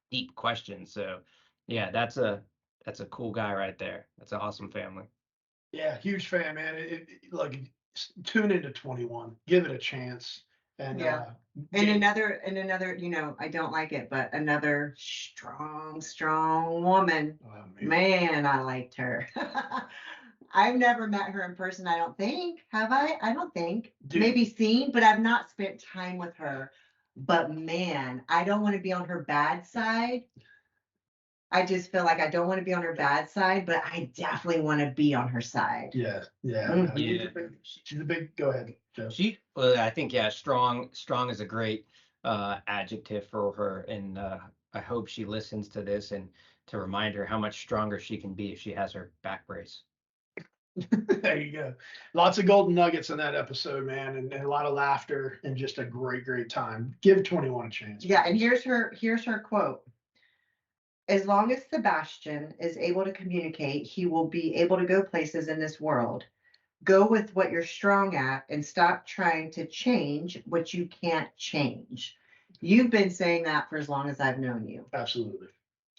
deep questions. So yeah, that's a cool guy right there. That's an awesome family. Yeah, huge fan, man. Like tune into 21, give it a chance, and Yeah. And another, I don't like it, but another strong woman. Man, I liked her. I've never met her in person, I don't think. Have I? I don't think. Dude. Maybe seen, but I've not spent time with her. But man, I don't want to be on her bad side. I just feel like I don't want to be on her bad side, but I definitely want to be on her side. Yeah. Yeah. She's a big. Go ahead, Joe. I think, yeah, strong is a great adjective for her, and I hope she listens to this and to remind her how much stronger she can be if she has her back brace. There you go. Lots of golden nuggets in that episode, man, and a lot of laughter and just a great time. Give 21 a chance. Yeah, and here's her quote. As long as Sebastian is able to communicate, he will be able to go places in this world. Go with what you're strong at and stop trying to change what you can't change. You've been saying that for as long as I've known you. Absolutely.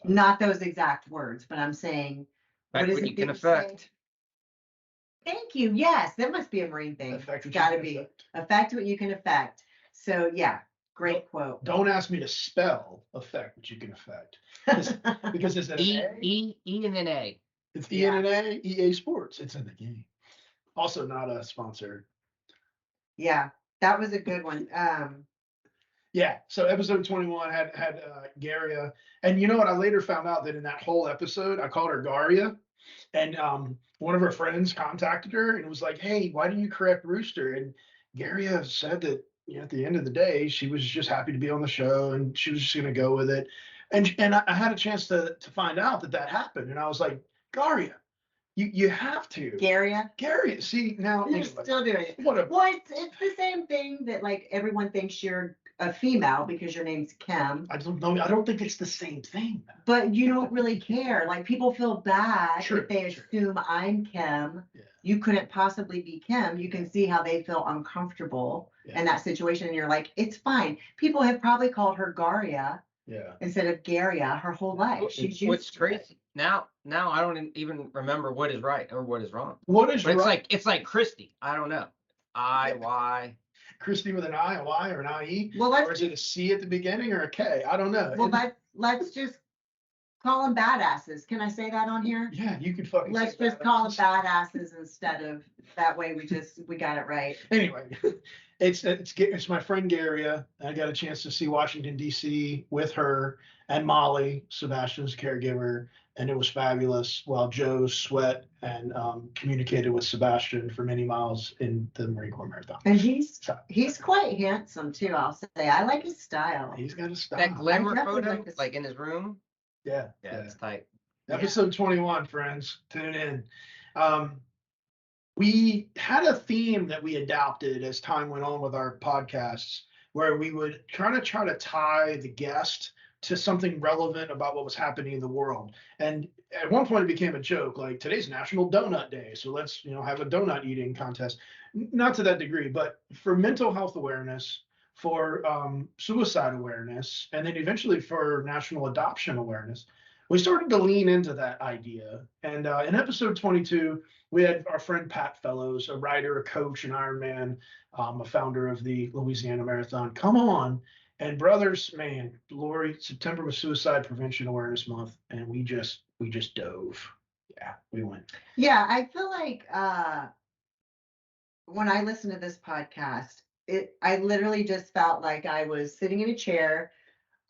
Not those exact words, but I'm saying Affect what you can affect. Thank you. Yes, that must be a Marine thing. Affect what you Gotta can be. affect. Affect what you can affect. So yeah, great quote. Don't ask me to spell affect what you can affect. Because it's an A. E and an A. It's E and an A, EA Sports. It's in the game. Also not a sponsor. Yeah, that was a good one. Yeah, so episode 21 had Garia, and you know what? I later found out that in that whole episode, I called her Garia, and one of her friends contacted her and was like, "Hey, why didn't you correct Rooster?" And Garia said that at the end of the day, she was just happy to be on the show, and she was just going to go with it. And I had a chance to find out that happened, and I was like, Garia, you have to. Garia, see now You're still doing it. Well, it's the same thing that like everyone thinks you're a female because your name's Kim. I don't know. I don't think it's the same thing. But you don't really care. Like people feel bad if they assume I'm Kim. Yeah. You couldn't possibly be Kim. You can see how they feel uncomfortable in that situation. And you're like, it's fine. People have probably called her Garia instead of Garia her whole life. She's used What's to crazy it. now I don't even remember what is right or what is wrong. What is but right? It's like Christy. I don't know. Y. Christy with an I, a Y, or an IE? Well, or is it a C at the beginning or a K? I don't know. Well, let's just call them badasses. Can I say that on here? Yeah, you could fucking. Let's just call them badasses instead of that way. We got it right. Anyway, it's my friend Garia. I got a chance to see Washington D.C. with her and Molly, Sebastian's caregiver, and it was fabulous. While Joe sweat and communicated with Sebastian for many miles in the Marine Corps Marathon. And he's quite handsome too. I'll say I like his style. He's got a style. That glamour I definitely photo, like this. like in his room. Yeah, it's tight. Episode 21, friends, tune in. We had a theme that we adopted as time went on with our podcasts, where we would kind of try to tie the guest to something relevant about what was happening in the world. And at one point it became a joke, like today's National Donut Day, so let's have a donut eating contest. Not to that degree, but for mental health awareness, for suicide awareness, and then eventually for national adoption awareness, we started to lean into that idea. And in episode 22, we had our friend Pat Fellows, a writer, a coach, an Ironman, a founder of the Louisiana Marathon, come on. And brothers, man, Lori, September was Suicide Prevention Awareness Month, and we just dove. Yeah, we went. Yeah, I feel like when I listen to this podcast, I literally just felt like I was sitting in a chair,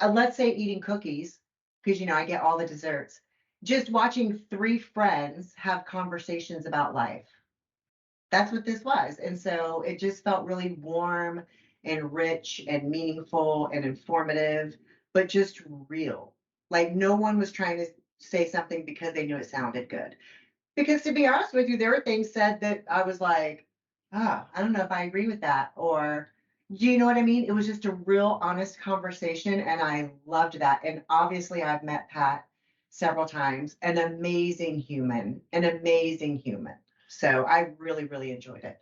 let's say eating cookies, because I get all the desserts, just watching three friends have conversations about life. That's what this was. And so it just felt really warm and rich and meaningful and informative, but just real. Like no one was trying to say something because they knew it sounded good. Because to be honest with you, there were things said that I was like, I don't know if I agree with that. Or, do you know what I mean? It was just a real honest conversation. And I loved that. And obviously, I've met Pat several times, an amazing human, an amazing human. So I really, really enjoyed it.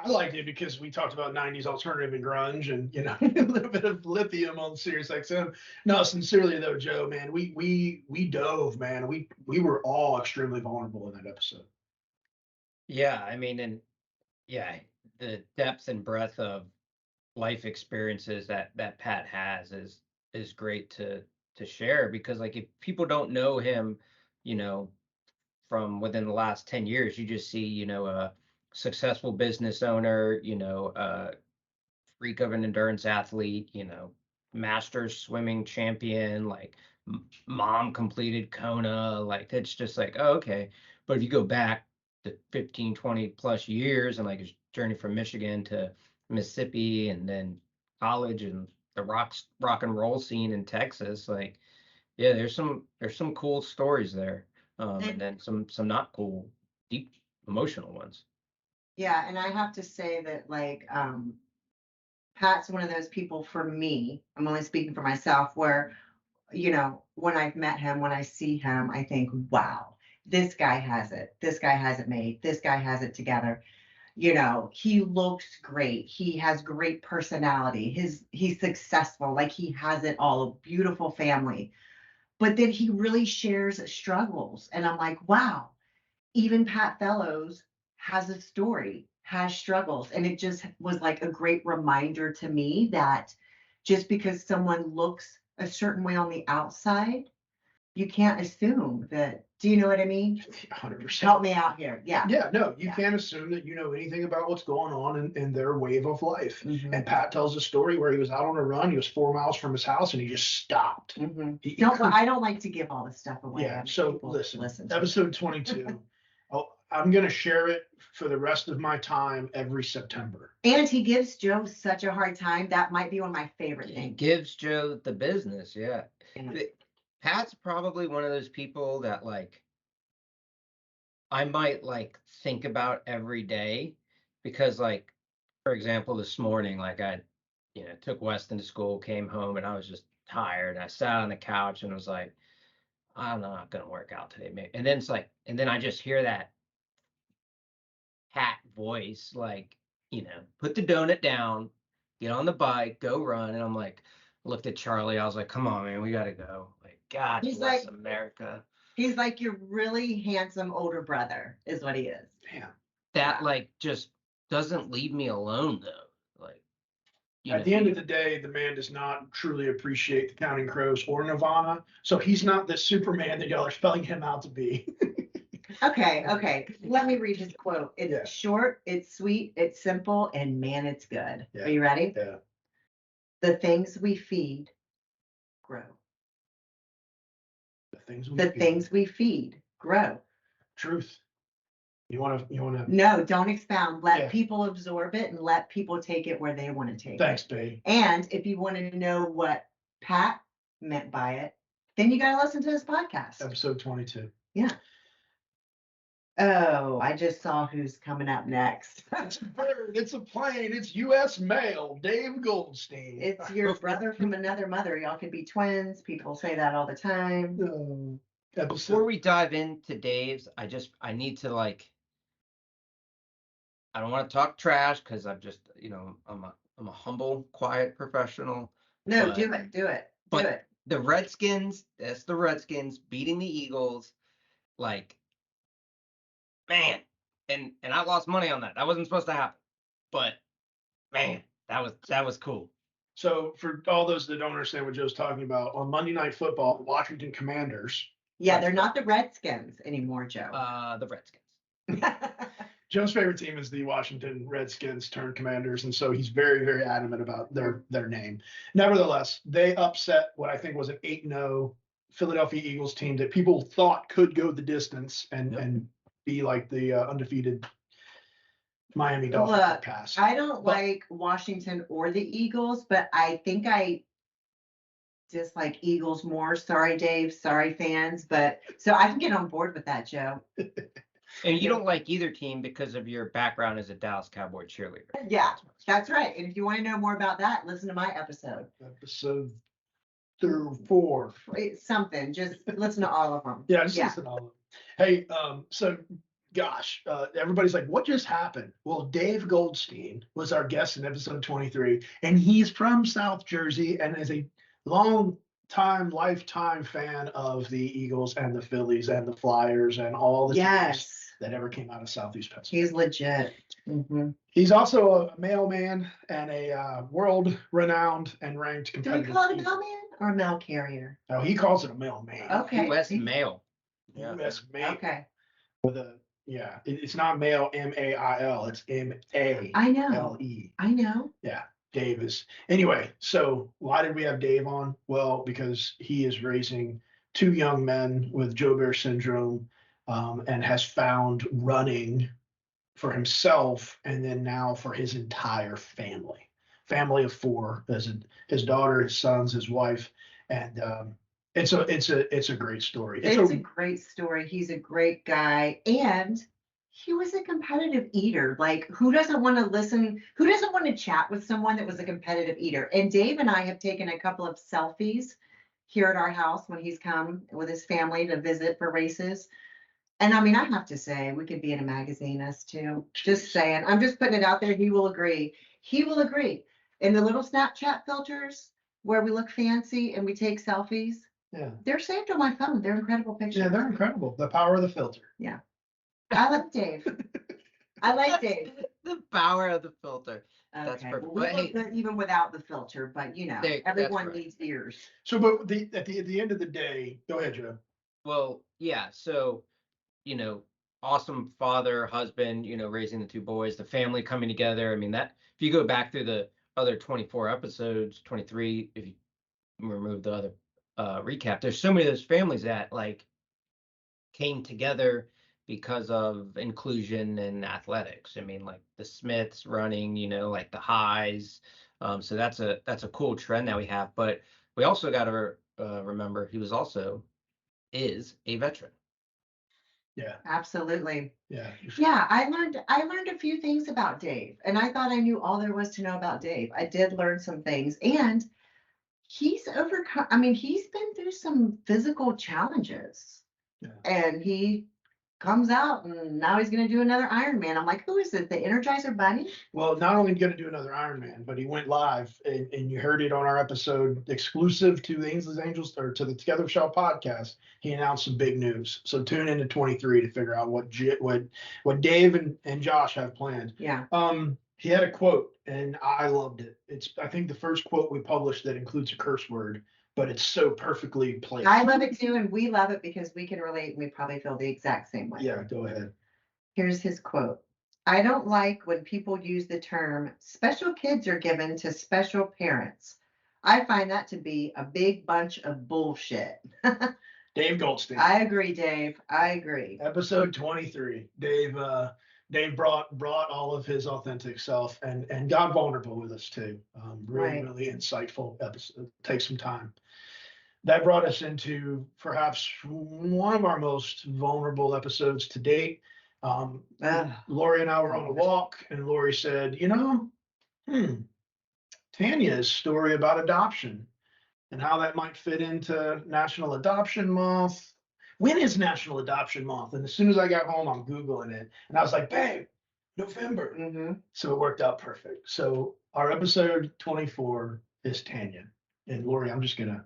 I liked it because we talked about 90s alternative and grunge and a little bit of lithium on Sirius XM. No, sincerely though, Joe, man, we dove, man. We were all extremely vulnerable in that episode. Yeah, I mean, and yeah, the depth and breadth of life experiences that Pat has is great to share, because like if people don't know him, you know, from within the last 10 years, you just see, a successful business owner, a freak of an endurance athlete, masters swimming champion, like mom completed Kona, like it's just like, oh, okay. But if you go back to 15, 20 plus years and like his journey from Michigan to Mississippi and then college and the rock and roll scene in Texas, like, yeah, there's some cool stories there. And then some not cool, deep emotional ones. Yeah, and I have to say that like Pat's one of those people for me, I'm only speaking for myself, where when I've met him, when I see him, I think, wow, this guy has it. This guy has it made. This guy has it together. He looks great. He has great personality. He's successful. Like he has it all, a beautiful family. But then he really shares struggles. And I'm like, wow, even Pat Fellows has a story, has struggles. And it just was like a great reminder to me that just because someone looks a certain way on the outside, you can't assume that. Do you know what I mean? 100%. Help me out here. Yeah. Yeah, no, you can't assume that you know anything about what's going on in their wave of life. Mhm. And Pat tells a story where he was out on a run. He was 4 miles from his house and he just stopped. Mhm. He I don't like to give all this stuff away. Yeah, I want so people to listen, to it. episode 22. I'm going to share it for the rest of my time every September. And he gives Joe such a hard time. That might be one of my favorite He things. gives Joe the business, yeah. Yeah. Pat's probably one of those people that like I might like think about every day, because like, for example, this morning, like I, took Weston to school, came home, and I was just tired. I sat on the couch and was like, I'm not gonna work out today, maybe. And then it's like, and then I just hear that Pat voice, like, put the donut down, get on the bike, go run. And I'm like, looked at Charlie. I was like, come on, man, we gotta go. Like, God He's bless like- America. He's like your really handsome older brother, is what he is. Damn. That Yeah. like just doesn't leave me alone though. Like, At the end of the day, the man does not truly appreciate the Counting Crows or Nirvana. So he's not the Superman that y'all are spelling him out to be. Okay. Let me read his quote. It's Yeah. short, it's sweet, it's simple, and man, it's good. Yeah. Are you ready? Yeah. The things we feed grow. The things we feed grow. Truth. You want to. No, don't expound. Let Yeah. people absorb it and let people take it where they want to take Thanks, it. babe. And if you want to know what Pat meant by it, then you got to listen to his podcast. Episode 22. Yeah. Oh, I just saw who's coming up next. It's a bird, it's a plane, it's U.S. Mail, Dave Goldstein. It's your brother from another mother. Y'all could be twins. People say that all the time. Before Episode. we dive into Dave's, I need to like, I don't want to talk trash because I'm just, I'm a humble, quiet professional. No, But- do it. Do it. Do but- it. The Redskins, that's the Redskins beating the Eagles, like, man. And I lost money on that. That wasn't supposed to happen. But man, that was cool. So for all those that don't understand what Joe's talking about, on Monday Night Football, Washington Commanders. Yeah, they're not the Redskins anymore, Joe. The Redskins. Joe's favorite team is the Washington Redskins turned Commanders, and so he's very, very adamant about their name. Nevertheless, they upset what I think was an 8-0 Philadelphia Eagles team that people thought could go the distance and be like the undefeated Miami Dolphins Look, pass. I don't like Washington or the Eagles, but I think I dislike Eagles more. Sorry, Dave. Sorry, fans. But so I can get on board with that, Joe. And you don't like either team because of your background as a Dallas Cowboy cheerleader. Yeah, that's right. And if you want to know more about that, listen to my episode. Episode 4. It's something. Just listen to all of them. Yeah, just listen to all of them. Hey, so gosh, everybody's like, what just happened? Well, Dave Goldstein was our guest in episode 23, and he's from South Jersey and is a lifetime fan of the Eagles and the Phillies and the Flyers and all the teams Yes, that ever came out of Southeast Pennsylvania. he's legit. hmm He's also a mailman and a world-renowned and ranked Do we competitive. call it a mailman or a mail carrier? No, he calls it a mailman. Okay. U.S. mail. Yeah. U.S. mail. Okay. With a it's not mail MAIL, it's MALE. I know. I know. Davis. Anyway, so why did we have Dave on? Well, because he is raising 2 young men with Joe Bear syndrome, and has found running for himself and then now for his entire family of 4, as his daughter, his sons, his wife, and it's a great story. It's a great story. He's a great guy. And he was a competitive eater. Like, who doesn't want to listen? Who doesn't want to chat with someone that was a competitive eater? And Dave and I have taken a couple of selfies here at our house when he's come with his family to visit for races. And I mean, I have to say, we could be in a magazine, us too. Just saying. I'm just putting it out there. He will agree. He will agree. In the little Snapchat filters where we look fancy and we take selfies, Yeah. they're saved on my phone. They're incredible pictures. Yeah, they're incredible. The power of the filter. I like Dave. I like Dave. The power of the filter. That's Okay. perfect. Well, we But look hey- good even without the filter, but That's everyone right. needs ears. So, but at the end of the day, go ahead, Joe. Well, yeah. So, awesome father, husband, raising the 2 boys, the family coming together. I mean, that if you go back through the other 24 episodes, 23, if you remove the other recap, there's so many of those families that like came together because of inclusion and athletics. I mean, like the Smiths running, like the Highs. So that's a cool trend that we have. But we also got to remember he is a veteran. Yeah, Absolutely. yeah. Yeah, I learned a few things about Dave, and I thought I knew all there was to know about Dave. I did learn some things, and he's overcome. I mean, he's been through some physical challenges, and he comes out, and now he's going to do another Ironman. I'm like, who is it? The Energizer Bunny? Well, not only going to do another Ironman, but he went live, and you heard it on our episode exclusive to the Ainsley's Angels or to the Together Show podcast. He announced some big news. So tune into 23 to figure out what Dave and Josh have planned. Yeah. He had a quote, and I loved it. It's I think the first quote we published that includes a curse word, but it's so perfectly placed. I love it too, and we love it because we can relate, and we probably feel the exact same way. Yeah, go ahead. Here's his quote. I don't like when people use the term special kids are given to special parents. I find that to be a big bunch of bullshit. Dave Goldstein. I agree, Dave. I agree. Episode 23. Dave brought all of his authentic self and got vulnerable with us too. Really, Right. really insightful episode. Takes some time. That brought us into perhaps one of our most vulnerable episodes to date. Ugh. Lori and I were on a walk, and Lori said, Tanya's story about adoption and how that might fit into National Adoption Month. When is National Adoption Month? And as soon as I got home, I'm Googling it. And I was like, babe, November. Mhm. So it worked out perfect. So our episode 24 is Tanya. And Lori, I'm just going to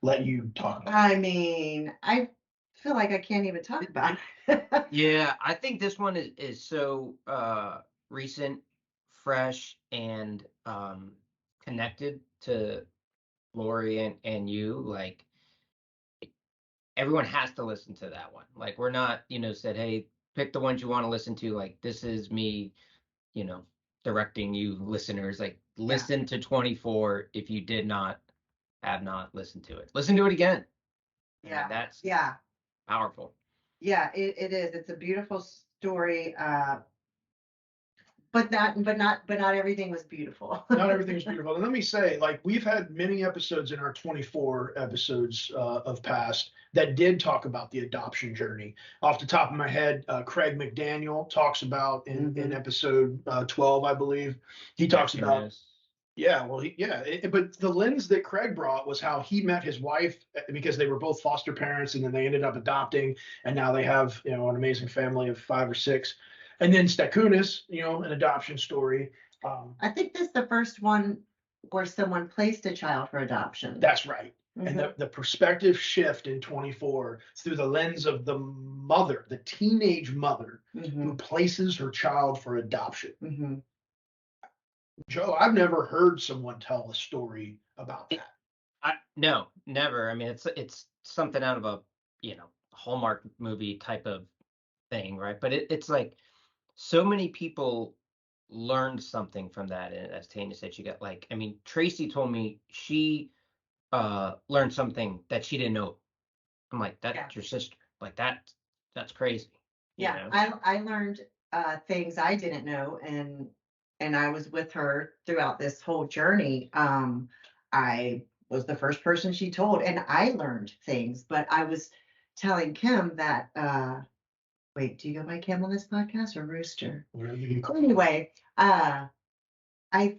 let you talk about I mean, I feel like I can't even talk about it. Yeah, I think this one is so recent, fresh, and connected to Lori and you. Like everyone has to listen to that one. Like we're not, said, hey, pick the ones you want to listen to. Like this is me, you know, directing you listeners. Like listen to 24 if you have not listened to it. Listen to it again. I mean, Yeah. that's Yeah. powerful. Yeah, it is. It's a beautiful story. But not everything was beautiful. Not everything's beautiful. And let me say, like, we've had many episodes in our 24 episodes of past that did talk about the adoption journey. Off the top of my head, Craig McDaniel talks about in episode 12, I believe. He talks about, yeah, well, but the lens that Craig brought was how he met his wife because they were both foster parents and then they ended up adopting. And now they have, an amazing family of 5 or 6. And then Stakunis, an adoption story. I think this is the first one where someone placed a child for adoption. That's right. And the perspective shift in 24 through the lens of the mother, the teenage mother who places her child for adoption. Joe, I've never heard someone tell a story about that. No, never. I mean, it's something out of a Hallmark movie type of thing, right? But it's like so many people learned something from that. And as Tanya said, she got Tracy told me she learned something that she didn't know. I'm like, that's your sister. Like that's crazy. Yeah, I learned things I didn't know, and I was with her throughout this whole journey. I was the first person she told, and I learned things. But I was telling Kim that wait, do you go by Kim on this podcast or Rooster? Whatever you call it. Anyway, I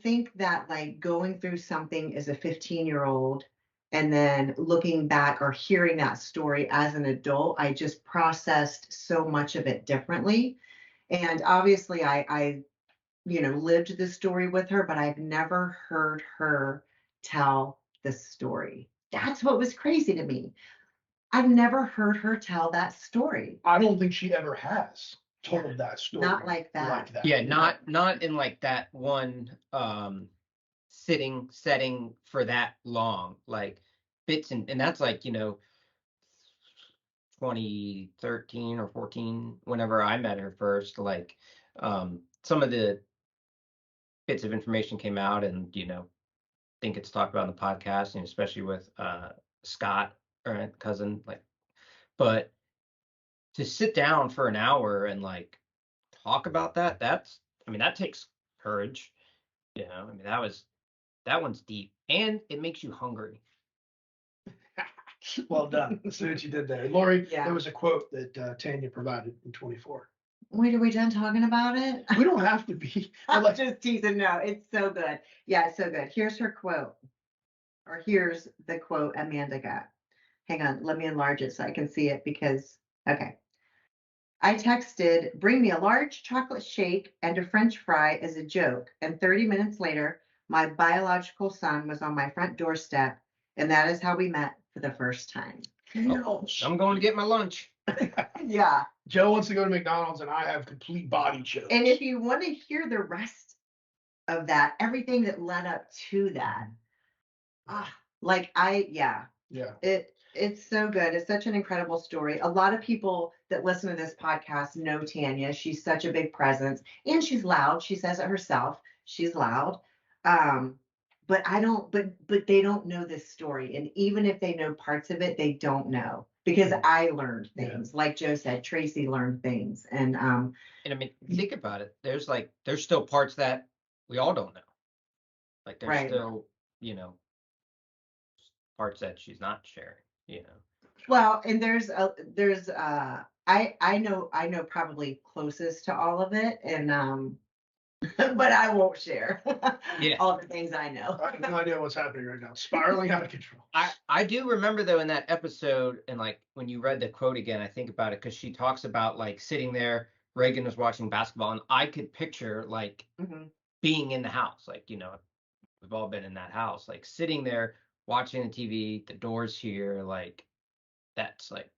think that like going through something as a 15-year-old and then looking back or hearing that story as an adult, I just processed so much of it differently. And obviously I lived this story with her, but I've never heard her tell the story. That's what was crazy to me. I've never heard her tell that story. I don't think she ever has told that story. Not like that. Yeah, not in like that one setting for that long. Like bits and that's like, 2013 or 14, whenever I met her first, like some of the bits of information came out and, think it's talked about in the podcast, and especially with Scott or cousin, like, but to sit down for an hour and like talk about that, that takes courage. That one's deep and it makes you hungry. Well done. Let's see what you did there. Lori, Yeah. there was a quote that Tanya provided in 24. Wait, are we done talking about it? We don't have to be. I'm just teasing. No, it's so good. Yeah, it's so good. Here's her quote, or here's the quote Amanda got. Hang on, let me enlarge it so I can see it because, okay. I texted, bring me a large chocolate shake and a French fry as a joke. And 30 minutes later, my biological son was on my front doorstep. And that is how we met for the first time. Oh, I'm going to get my lunch. Yeah. Joe wants to go to McDonald's and I have complete body chills. And if you want to hear the rest of that, everything that led up to that, yeah. It's so good. It's such an incredible story. A lot of people that listen to this podcast know Tanya. She's such a big presence and she's loud. She says it herself. She's loud. But they don't know this story. And even if they know parts of it, they don't know because I learned things. Yeah. Like Joe said, Tracy learned things. And I mean, think about it. There's still parts that we all don't know. Like there's still, parts that she's not sharing, Well, and there's I know probably closest to all of it, and but I won't share Yeah. all the things I know. I have no idea what's happening right now. Spiraling out of control. I do remember though in that episode, and like when you read the quote again, I think about it because she talks about like sitting there, Reagan was watching basketball, and I could picture like Mhm. being in the house, like, we've all been in that house, like sitting there watching the TV, the doors here, like that's like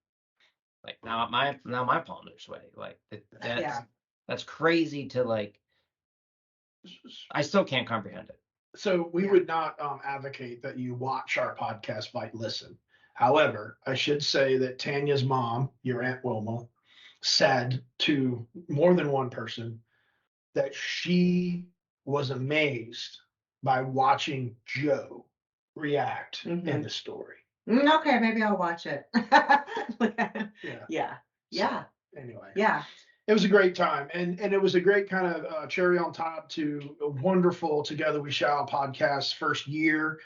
now my palms are sweaty. Like Yeah. that's crazy to like. I still can't comprehend it. So we Yeah. would not advocate that you watch our podcast by listen. However, I should say that Tanya's mom, your Aunt Wilma, said to more than one person that she was amazed by watching Joe react in Mhm. the story. Okay, maybe I'll watch it. Yeah. Yeah. Yeah. Anyway, Yeah. it was a great time, and it was a great kind of cherry on top to a wonderful Together We Shall podcast first year.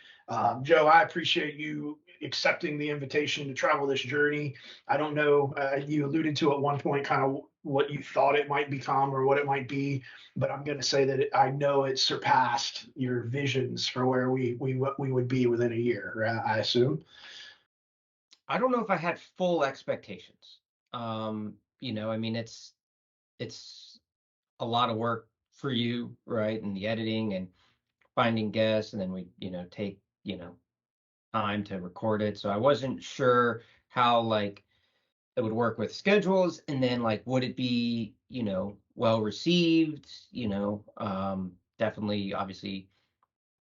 Joe, I appreciate you accepting the invitation to travel this journey. I don't know, you alluded to at one point kind of what you thought it might become or what it might be, but I'm going to say that I know it surpassed your visions for where we would be within a year. I assume. I don't know if I had full expectations. I mean, it's a lot of work for you, right? And the editing and finding guests, and then we, take, time to record it. So I wasn't sure how like it would work with schedules, and then like would it be, well received, definitely obviously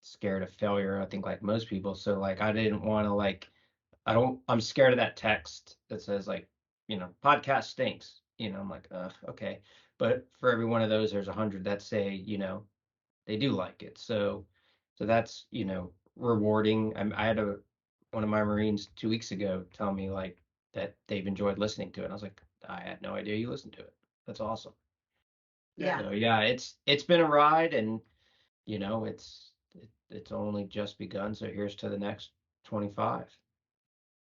scared of failure, I think like most people. So like I didn't want to like I'm scared of that text that says like, podcast stinks. I'm like, okay. But for every one of those, there's 100 that say, they do like it. So that's, rewarding. I had one of my Marines 2 weeks ago tell me like that they've enjoyed listening to it. And I was like, I had no idea you listened to it. That's awesome. Yeah. So yeah, it's been a ride, and it's only just begun. So here's to the next 25.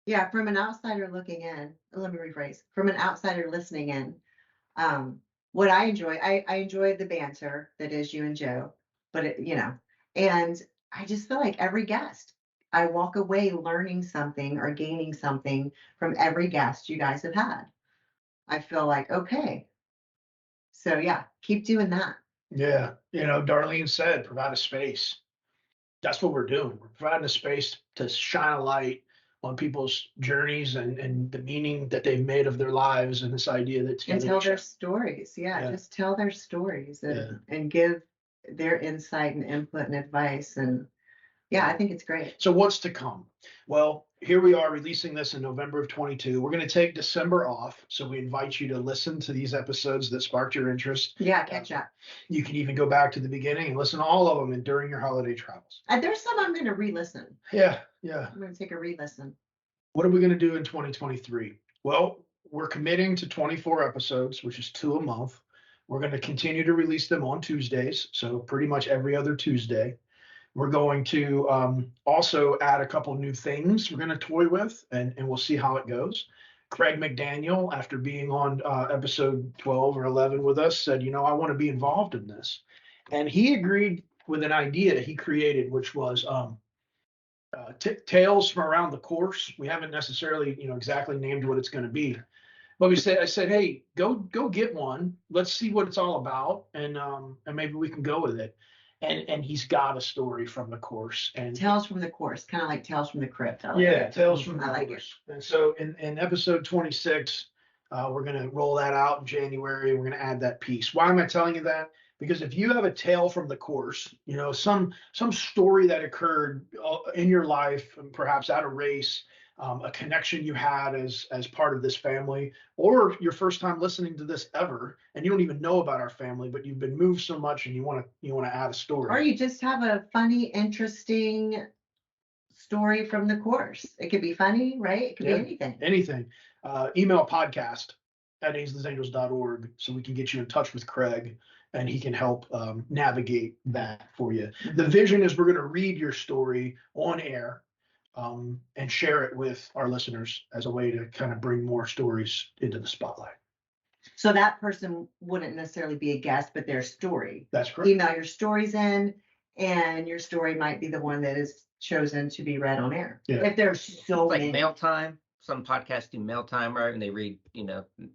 Yeah. From an outsider looking in, let me rephrase. From an outsider listening in, what I enjoyed the banter that is you and Joe, but and I just feel like every guest, I walk away learning something or gaining something from every guest you guys have had. I feel like, okay. So yeah, keep doing that. Yeah, Darlene said, provide a space. That's what we're doing. We're providing a space to shine a light on people's journeys and the meaning that they've made of their lives, and this idea that And together tell we their shall. stories. Yeah, Yeah. just tell their stories Yeah. and give their insight and input and advice. And yeah, I think it's great. So what's to come? Well, here we are releasing this in November of 22. We're going to take December off. So we invite you to listen to these episodes that sparked your interest. Yeah, catch up. You can even go back to the beginning and listen to all of them and during your holiday travels. There's some I'm going to re-listen. Yeah. I'm going to take a re-listen. What are we going to do in 2023? Well, we're committing to 24 episodes, which is 2 a month. We're going to continue to release them on Tuesdays, so pretty much every other Tuesday. We're going to also add a couple new things we're going to toy with, and we'll see how it goes. Craig McDaniel, after being on episode 12 or 11 with us, said, I want to be involved in this. And he agreed with an idea he created, which was tales from around the course. We haven't necessarily, exactly named what it's going to be. But I said, hey, go get one. Let's see what it's all about, and maybe we can go with it. And he's got a story from the course, and Tales from the Course, kind of like Tales from the Crypt. I like yeah, it. Tales from the I like course. And so in episode 26, we're going to roll that out in January. We're going to add that piece. Why am I telling you that? Because if you have a tale from the course, some story that occurred in your life, and perhaps at a race, a connection you had as part of this family, or your first time listening to this ever, and you don't even know about our family, but you've been moved so much and you want to add a story. Or you just have a funny, interesting story from the course. It could be funny, right? It could Yeah. be anything. Anything. Email podcast@ainsleysangels.org so we can get you in touch with Craig and he can help navigate that for you. The vision is we're going to read your story on air. and share it with our listeners as a way to kind of bring more stories into the spotlight. So that person wouldn't necessarily be a guest, but their story. That's correct. Email your stories in, and your story might be the one that is chosen to be read on air. Yeah. If there's so Like many. mail time. Some podcasts do mail time, right? And they read,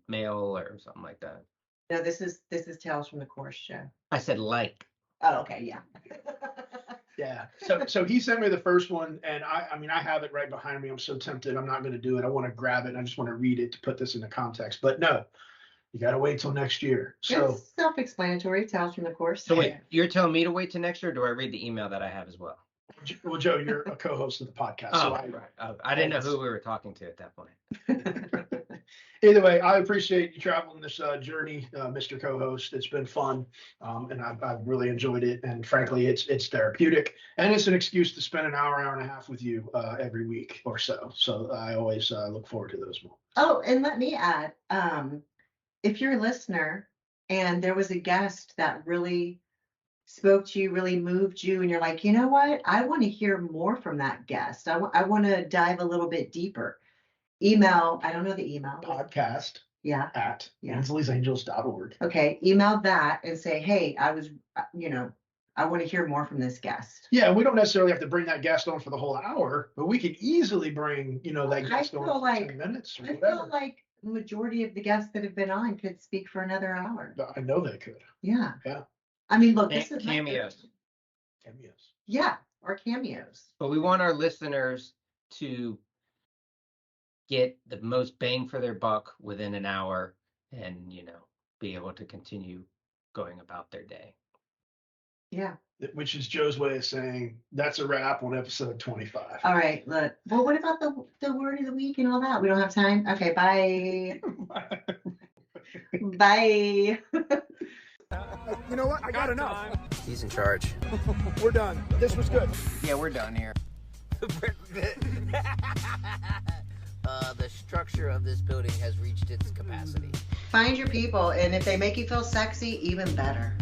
mail or something like that. No, this is Tales from the Course show. I said like. Oh, okay, yeah. Yeah. So he sent me the first one, and I mean, I have it right behind me. I'm so tempted. I'm not going to do it. I want to grab it. And I just want to read it to put this into context. But no, you got to wait till next year. So It's self-explanatory. Tales from the Course. So wait, you're telling me to wait till next year, or do I read the email that I have as well? well, Joe, you're a co-host of the podcast. Oh, So right. I didn't know who we were talking to at that point. Either way, I appreciate you traveling this journey, Mr. Co-host. It's been fun, and I've really enjoyed it. And frankly, it's therapeutic, and it's an excuse to spend an hour and a half with you every week or so. So I always look forward to those moments. Oh, and let me add, if you're a listener and there was a guest that really spoke to you, really moved you, and you're like, you know what? I want to hear more from that guest. I want to dive a little bit deeper. Email, I don't know the email. Podcast Yeah. at Yeah. Ainsley'sAngels.org. Okay. Email that and say, hey, I want to hear more from this guest. Yeah, we don't necessarily have to bring that guest on for the whole hour, but we could easily bring, that guest on feel for like- 10 minutes or I whatever. feel like the majority of the guests that have been on could speak for another hour. I know they could. Yeah. Yeah. I mean, look, this is Cameos. Cameos. Yeah, or cameos. But we want our listeners to get the most bang for their buck within an hour and, be able to continue going about their day. Yeah. Which is Joe's way of saying that's a wrap on episode 25. All right. Look. Well, what about the word of the week and all that? We don't have time. Okay. Bye. Bye. You know what? I got enough. He's in charge. We're done. This was good. Yeah, we're done here. The structure of this building has reached its capacity. Find your people, and if they make you feel sexy, even better.